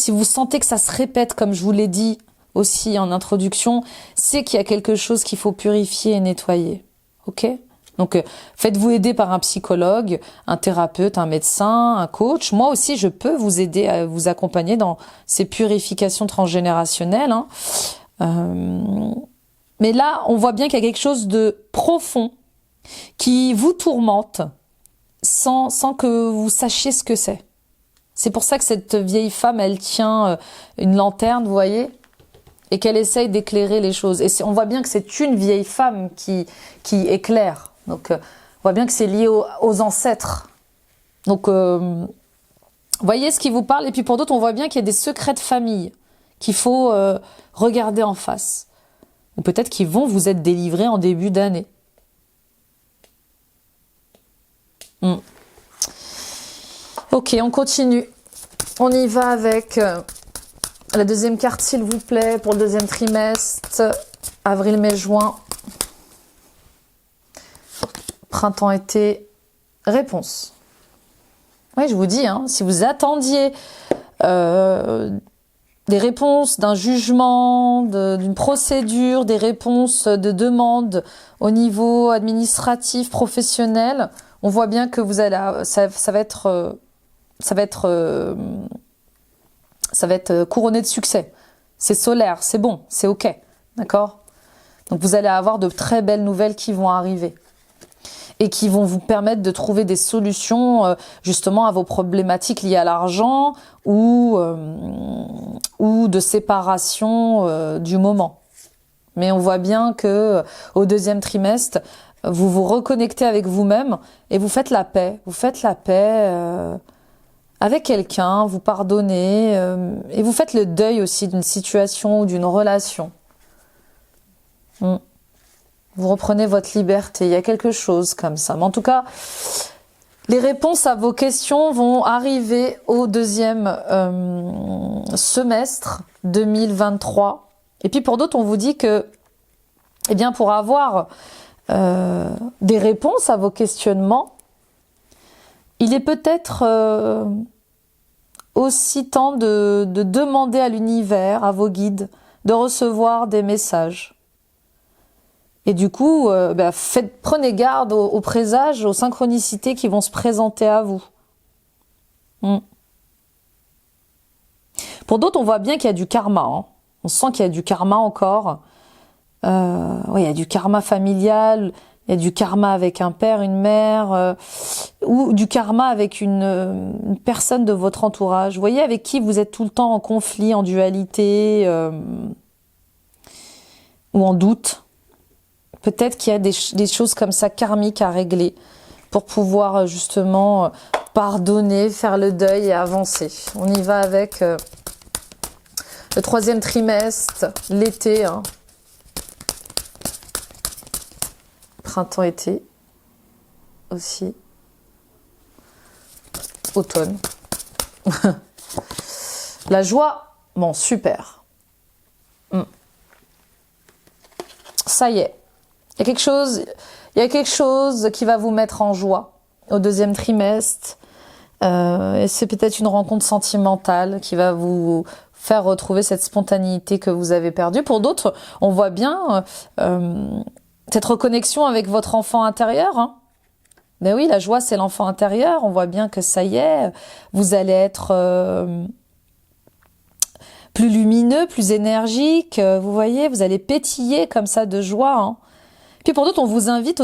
Speaker 1: vous sentez que ça se répète, comme je vous l'ai dit aussi en introduction, c'est qu'il y a quelque chose qu'il faut purifier et nettoyer. Ok ? Donc, faites-vous aider par un psychologue, un thérapeute, un médecin, un coach. Moi aussi, je peux vous aider à vous accompagner dans ces purifications transgénérationnelles. Mais là, on voit bien qu'il y a quelque chose de profond qui vous tourmente sans que vous sachiez ce que c'est. C'est pour ça que cette vieille femme, elle tient une lanterne, vous voyez, et qu'elle essaye d'éclairer les choses. Et on voit bien que c'est une vieille femme qui éclaire. Donc, on voit bien que c'est lié aux ancêtres. Donc, voyez ce qui vous parle. Et puis pour d'autres, on voit bien qu'il y a des secrets de famille qu'il faut regarder en face. Ou peut-être qu'ils vont vous être délivrés en début d'année. Ok, on continue. On y va avec la deuxième carte, s'il vous plaît, pour le deuxième trimestre. Avril, mai, juin. Printemps, été. Réponse. Oui, je vous dis, si vous attendiez des réponses d'un jugement, d'une procédure, des réponses de demande au niveau administratif, professionnel, on voit bien que vous allez, ça va être couronné de succès. C'est solaire, c'est bon, c'est ok, d'accord? Donc vous allez avoir de très belles nouvelles qui vont arriver et qui vont vous permettre de trouver des solutions justement à vos problématiques liées à l'argent ou de séparation du moment. Mais on voit bien que au deuxième trimestre, vous vous reconnectez avec vous-même et vous faites la paix. Vous faites la paix avec quelqu'un, vous pardonnez et vous faites le deuil aussi d'une situation ou d'une relation. Vous reprenez votre liberté, il y a quelque chose comme ça. Mais en tout cas, les réponses à vos questions vont arriver au deuxième semestre 2023. Et puis pour d'autres, on vous dit que, eh bien, pour avoir des réponses à vos questionnements, il est peut-être aussi temps de demander à l'univers, à vos guides, de recevoir des messages. Et du coup, prenez garde aux présages, aux synchronicités qui vont se présenter à vous. Pour d'autres, on voit bien qu'il y a du karma. On sent qu'il y a du karma encore. Il y a du karma familial, il y a du karma avec un père, une mère, ou du karma avec une personne de votre entourage. Vous voyez, avec qui vous êtes tout le temps en conflit, en dualité, ou en doute. Peut-être qu'il y a des choses comme ça karmiques à régler pour pouvoir justement pardonner, faire le deuil et avancer. On y va avec le troisième trimestre, l'été. Printemps-été aussi. Automne. La joie, bon, super. Ça y est. Il y a quelque chose qui va vous mettre en joie au deuxième trimestre. Et c'est peut-être une rencontre sentimentale qui va vous faire retrouver cette spontanéité que vous avez perdue. Pour d'autres, on voit bien cette reconnexion avec votre enfant intérieur. Hein. Ben oui, la joie, c'est l'enfant intérieur. On voit bien que ça y est, vous allez être plus lumineux, plus énergique. Vous voyez, vous allez pétiller comme ça de joie. Hein. Puis pour d'autres, on vous invite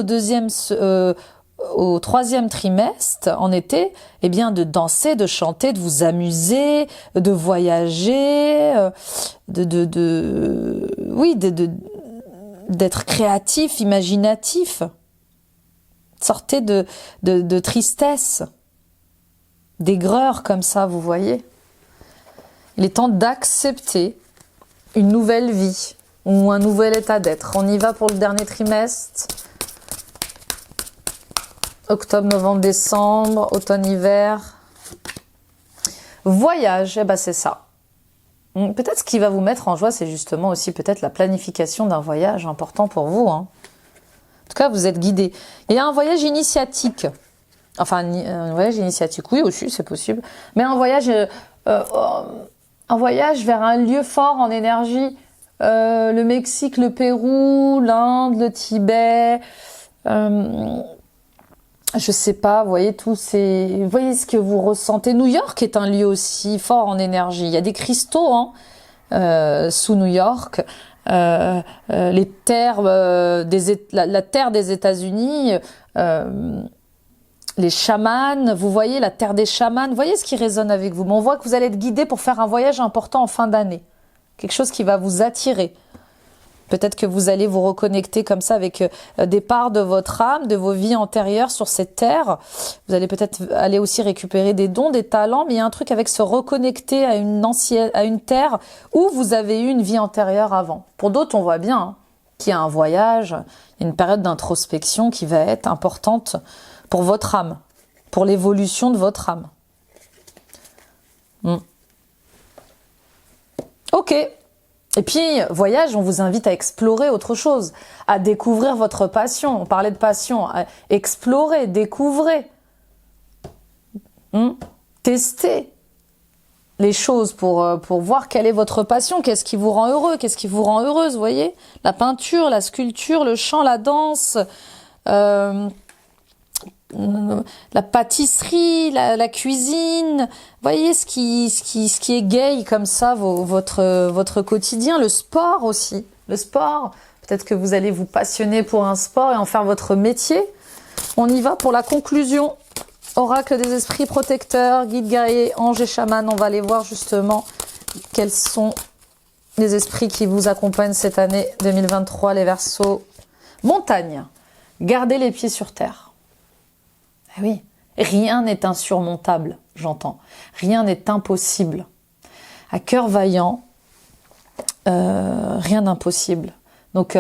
Speaker 1: au troisième trimestre, en été, eh bien, de danser, de chanter, de vous amuser, de voyager, d'être créatif, imaginatif. Sortez de tristesse, d'aigreur comme ça, vous voyez. Il est temps d'accepter une nouvelle vie ou un nouvel état d'être. On y va pour le dernier trimestre. Octobre, novembre, décembre, automne, hiver. Voyage, eh ben c'est ça. Peut-être ce qui va vous mettre en joie, c'est justement aussi peut-être la planification d'un voyage important pour vous. Hein. En tout cas, vous êtes guidé. Il y a un voyage initiatique. Enfin, un voyage initiatique, oui aussi, c'est possible. Mais un voyage vers un lieu fort en énergie. Le Mexique, le Pérou, l'Inde, le Tibet. Je sais pas, vous voyez vous voyez ce que vous ressentez. New York est un lieu aussi fort en énergie. Il y a des cristaux sous New York. Les terres la terre des États-Unis, les chamans, vous voyez la terre des chamans, vous voyez ce qui résonne avec vous. Mais on voit que vous allez être guidé pour faire un voyage important en fin d'année, quelque chose qui va vous attirer. Peut-être que vous allez vous reconnecter comme ça avec des parts de votre âme, de vos vies antérieures sur cette terre. Vous allez peut-être aller aussi récupérer des dons, des talents, mais il y a un truc avec se reconnecter à une terre où vous avez eu une vie antérieure avant. Pour d'autres, on voit bien qu'il y a un voyage, il y a une période d'introspection qui va être importante pour votre âme, pour l'évolution de votre âme. Ok. Et puis, voyage, on vous invite à explorer autre chose, à découvrir votre passion. On parlait de passion, à explorer, découvrez, testez les choses pour voir quelle est votre passion, qu'est-ce qui vous rend heureux, qu'est-ce qui vous rend heureuse, vous voyez. La peinture, la sculpture, le chant, la danse, la pâtisserie, la cuisine, voyez ce qui égaye comme ça votre quotidien, le sport aussi, le sport, peut-être que vous allez vous passionner pour un sport et en faire votre métier. On y va pour la conclusion, oracle des esprits protecteurs, guides guerriers, anges et chamans, on va aller voir justement quels sont les esprits qui vous accompagnent cette année 2023, les Verseaux. Montagne, gardez les pieds sur terre. Ah oui, rien n'est insurmontable, j'entends. Rien n'est impossible. À cœur vaillant, rien d'impossible. Donc,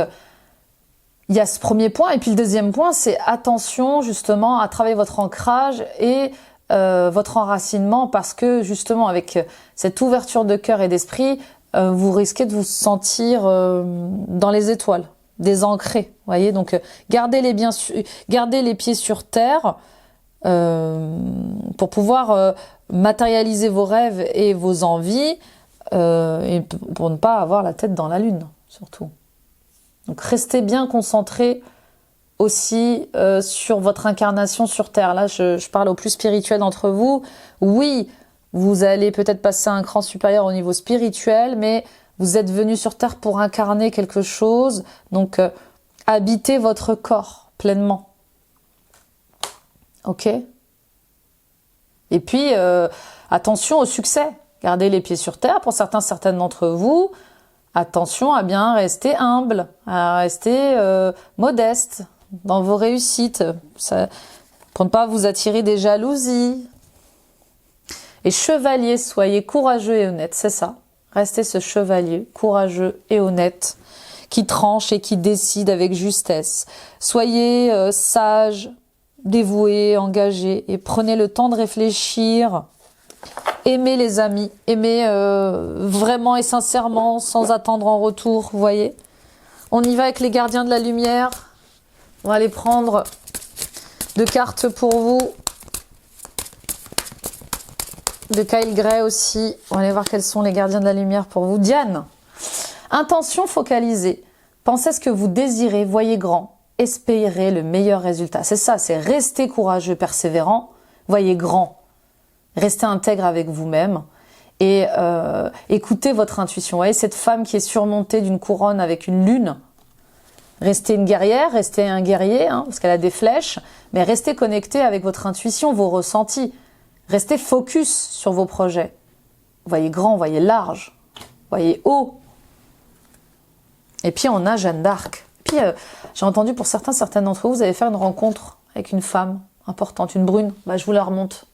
Speaker 1: il y a ce premier point. Et puis le deuxième point, c'est attention justement à travailler votre ancrage et votre enracinement, parce que justement avec cette ouverture de cœur et d'esprit, vous risquez de vous sentir dans les étoiles, désancré. Voyez, donc gardez les pieds sur terre. Pour pouvoir matérialiser vos rêves et vos envies et pour ne pas avoir la tête dans la lune surtout. Donc restez bien concentrés aussi sur votre incarnation sur Terre. Là je parle au plus spirituel d'entre vous. Oui, vous allez peut-être passer à un cran supérieur au niveau spirituel, mais vous êtes venu sur Terre pour incarner quelque chose, donc habitez votre corps pleinement. Ok. Et puis, attention au succès. Gardez les pieds sur terre. Pour certaines d'entre vous, attention à bien rester humble, à rester modeste dans vos réussites. Pour ne pas vous attirer des jalousies. Et chevalier, soyez courageux et honnête. C'est ça. Restez ce chevalier courageux et honnête qui tranche et qui décide avec justesse. Soyez sage, dévoué, engagé, et prenez le temps de réfléchir. Aimez les amis, aimez vraiment et sincèrement, sans attendre en retour, vous voyez. On y va avec les gardiens de la lumière. On va aller prendre 2 cartes pour vous. de Kyle Gray aussi. On va aller voir quels sont les gardiens de la lumière pour vous. Diane, intention focalisée. Pensez à ce que vous désirez, voyez grand, espérez le meilleur résultat. C'est ça, c'est rester courageux, persévérant, voyez grand, restez intègre avec vous-même et écoutez votre intuition. Vous voyez cette femme qui est surmontée d'une couronne avec une lune. Restez une guerrière, restez un guerrier, hein, parce qu'elle a des flèches, mais restez connecté avec votre intuition, vos ressentis. Restez focus sur vos projets. Voyez grand, voyez large, voyez haut. Et puis on a Jeanne d'Arc. Puis j'ai entendu pour certaines d'entre vous, vous allez faire une rencontre avec une femme importante, une brune. Bah, je vous la remonte.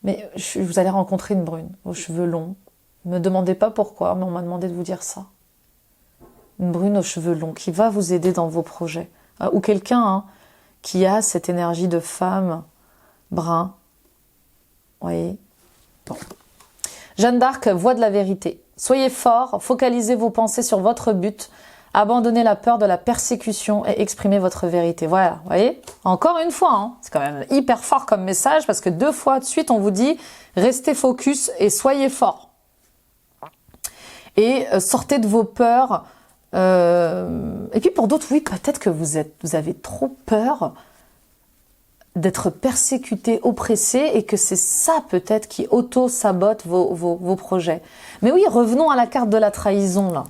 Speaker 1: Mais vous allez rencontrer une brune, aux cheveux longs. Ne me demandez pas pourquoi, mais on m'a demandé de vous dire ça. Une brune aux cheveux longs qui va vous aider dans vos projets. Ou quelqu'un hein, qui a cette énergie de femme brun. Vous voyez bon. Jeanne d'Arc, voix de la vérité. Soyez fort, focalisez vos pensées sur votre but, abandonnez la peur de la persécution et exprimez votre vérité. Voilà, vous voyez? Encore une fois, hein, c'est quand même hyper fort comme message parce que 2 fois de suite, on vous dit restez focus et soyez fort. Et sortez de vos peurs. Et puis pour d'autres, oui, peut-être que vous avez trop peur d'être persécuté, oppressé, et que c'est ça peut-être qui auto-sabote vos projets. Mais oui, revenons à la carte de la trahison, là.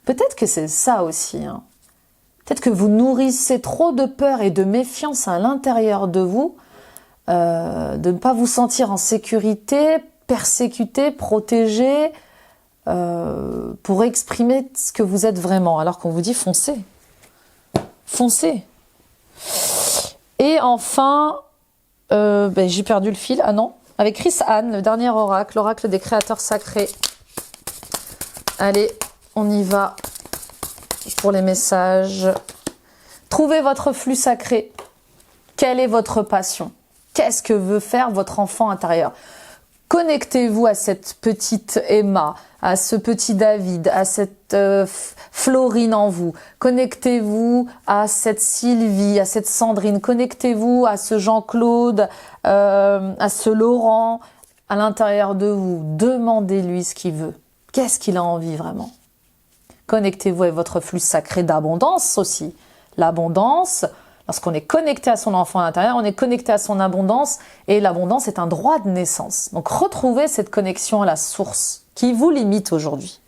Speaker 1: Peut-être que c'est ça aussi. Hein. Peut-être que vous nourrissez trop de peur et de méfiance à l'intérieur de vous, de ne pas vous sentir en sécurité, persécuté, protégé, pour exprimer ce que vous êtes vraiment, alors qu'on vous dit foncez. Foncez. Et enfin, j'ai perdu le fil. Ah non, avec Chris Anne, le dernier oracle, l'oracle des créateurs sacrés. Allez, on y va pour les messages. Trouvez votre flux sacré. Quelle est votre passion? Qu'est-ce que veut faire votre enfant intérieur? Connectez-vous à cette petite Emma, à ce petit David, à cette Florine en vous. Connectez-vous à cette Sylvie, à cette Sandrine. Connectez-vous à ce Jean-Claude, à ce Laurent, à l'intérieur de vous. Demandez-lui ce qu'il veut. Qu'est-ce qu'il a envie vraiment? Connectez-vous avec votre flux sacré d'abondance aussi. L'abondance, lorsqu'on est connecté à son enfant à l'intérieur, on est connecté à son abondance et l'abondance est un droit de naissance. Donc retrouvez cette connexion à la source qui vous limite aujourd'hui.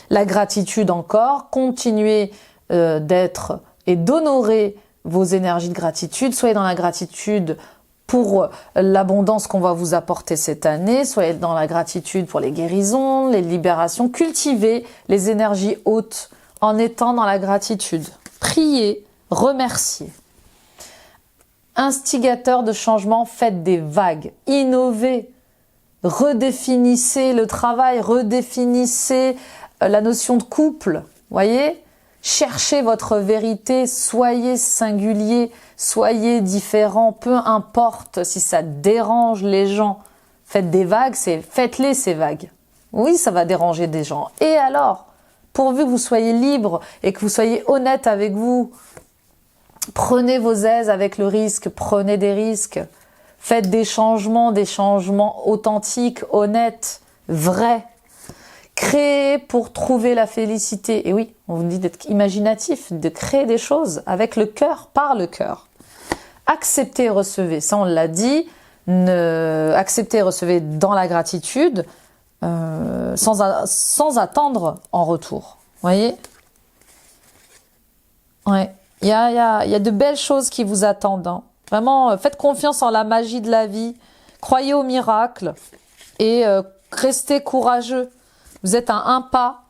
Speaker 1: La gratitude encore, continuez d'être et d'honorer vos énergies de gratitude. Soyez dans la gratitude pour l'abondance qu'on va vous apporter cette année. Soyez dans la gratitude pour les guérisons, les libérations. Cultivez les énergies hautes en étant dans la gratitude. Priez, remerciez. Instigateur de changement, faites des vagues. Innovez. Redéfinissez le travail, redéfinissez la notion de couple. Voyez ? Cherchez votre vérité, soyez singulier, soyez différent, peu importe si ça dérange les gens. Faites des vagues, faites-les ces vagues. Oui, ça va déranger des gens. Et alors, pourvu que vous soyez libre et que vous soyez honnête avec vous, prenez vos aises avec le risque, prenez des risques. Faites des changements authentiques, honnêtes, vrais. Créez pour trouver la félicité. Et oui, on vous dit d'être imaginatif, de créer des choses avec le cœur, par le cœur. Acceptez et recevez. Ça, on l'a dit. Acceptez et recevez dans la gratitude, sans attendre en retour. Vous voyez ? Ouais. Il y a de belles choses qui vous attendent. Hein. Vraiment, faites confiance en la magie de la vie. Croyez au miracle. Et restez courageux. Vous êtes à un pas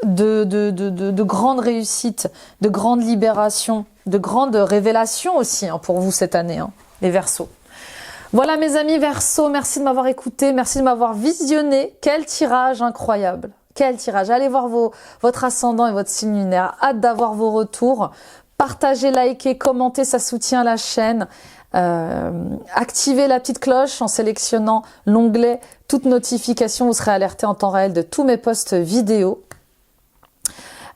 Speaker 1: de grande réussite, de grande libération, de grande révélation aussi hein, pour vous cette année, hein, les Verseaux. Voilà mes amis Verseaux, merci de m'avoir écouté, merci de m'avoir visionné. Quel tirage incroyable, quel tirage. Allez voir votre ascendant et votre signe lunaire, hâte d'avoir vos retours. Partagez, likez, commentez, ça soutient la chaîne. Activez la petite cloche en sélectionnant l'onglet toutes notifications, vous serez alerté en temps réel de tous mes posts vidéo.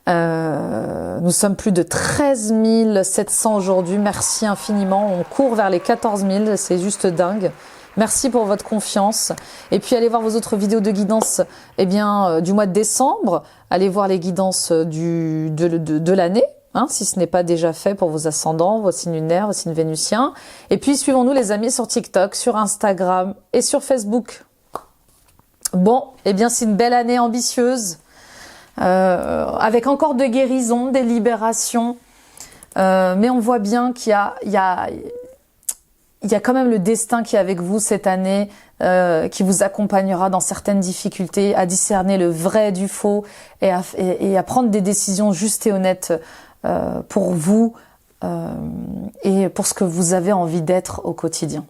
Speaker 1: Nous sommes plus de 13 700 aujourd'hui, merci infiniment, on court vers les 14 000, c'est juste dingue. Merci pour votre confiance. Et puis allez voir vos autres vidéos de guidance du mois de décembre. Allez voir les guidances de l'année, hein, si ce n'est pas déjà fait pour vos ascendants, vos signes lunaires, vos signes vénusiens. Et puis suivons-nous les amis sur TikTok, sur Instagram et sur Facebook. Bon, c'est une belle année ambitieuse, avec encore de guérisons, des libérations. Mais on voit bien qu'il y a quand même le destin qui est avec vous cette année, qui vous accompagnera dans certaines difficultés, à discerner le vrai du faux et à prendre des décisions justes et honnêtes pour vous et pour ce que vous avez envie d'être au quotidien.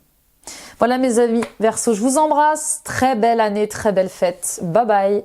Speaker 1: Voilà mes amis Verseau, je vous embrasse, très belle année, très belle fête, bye bye.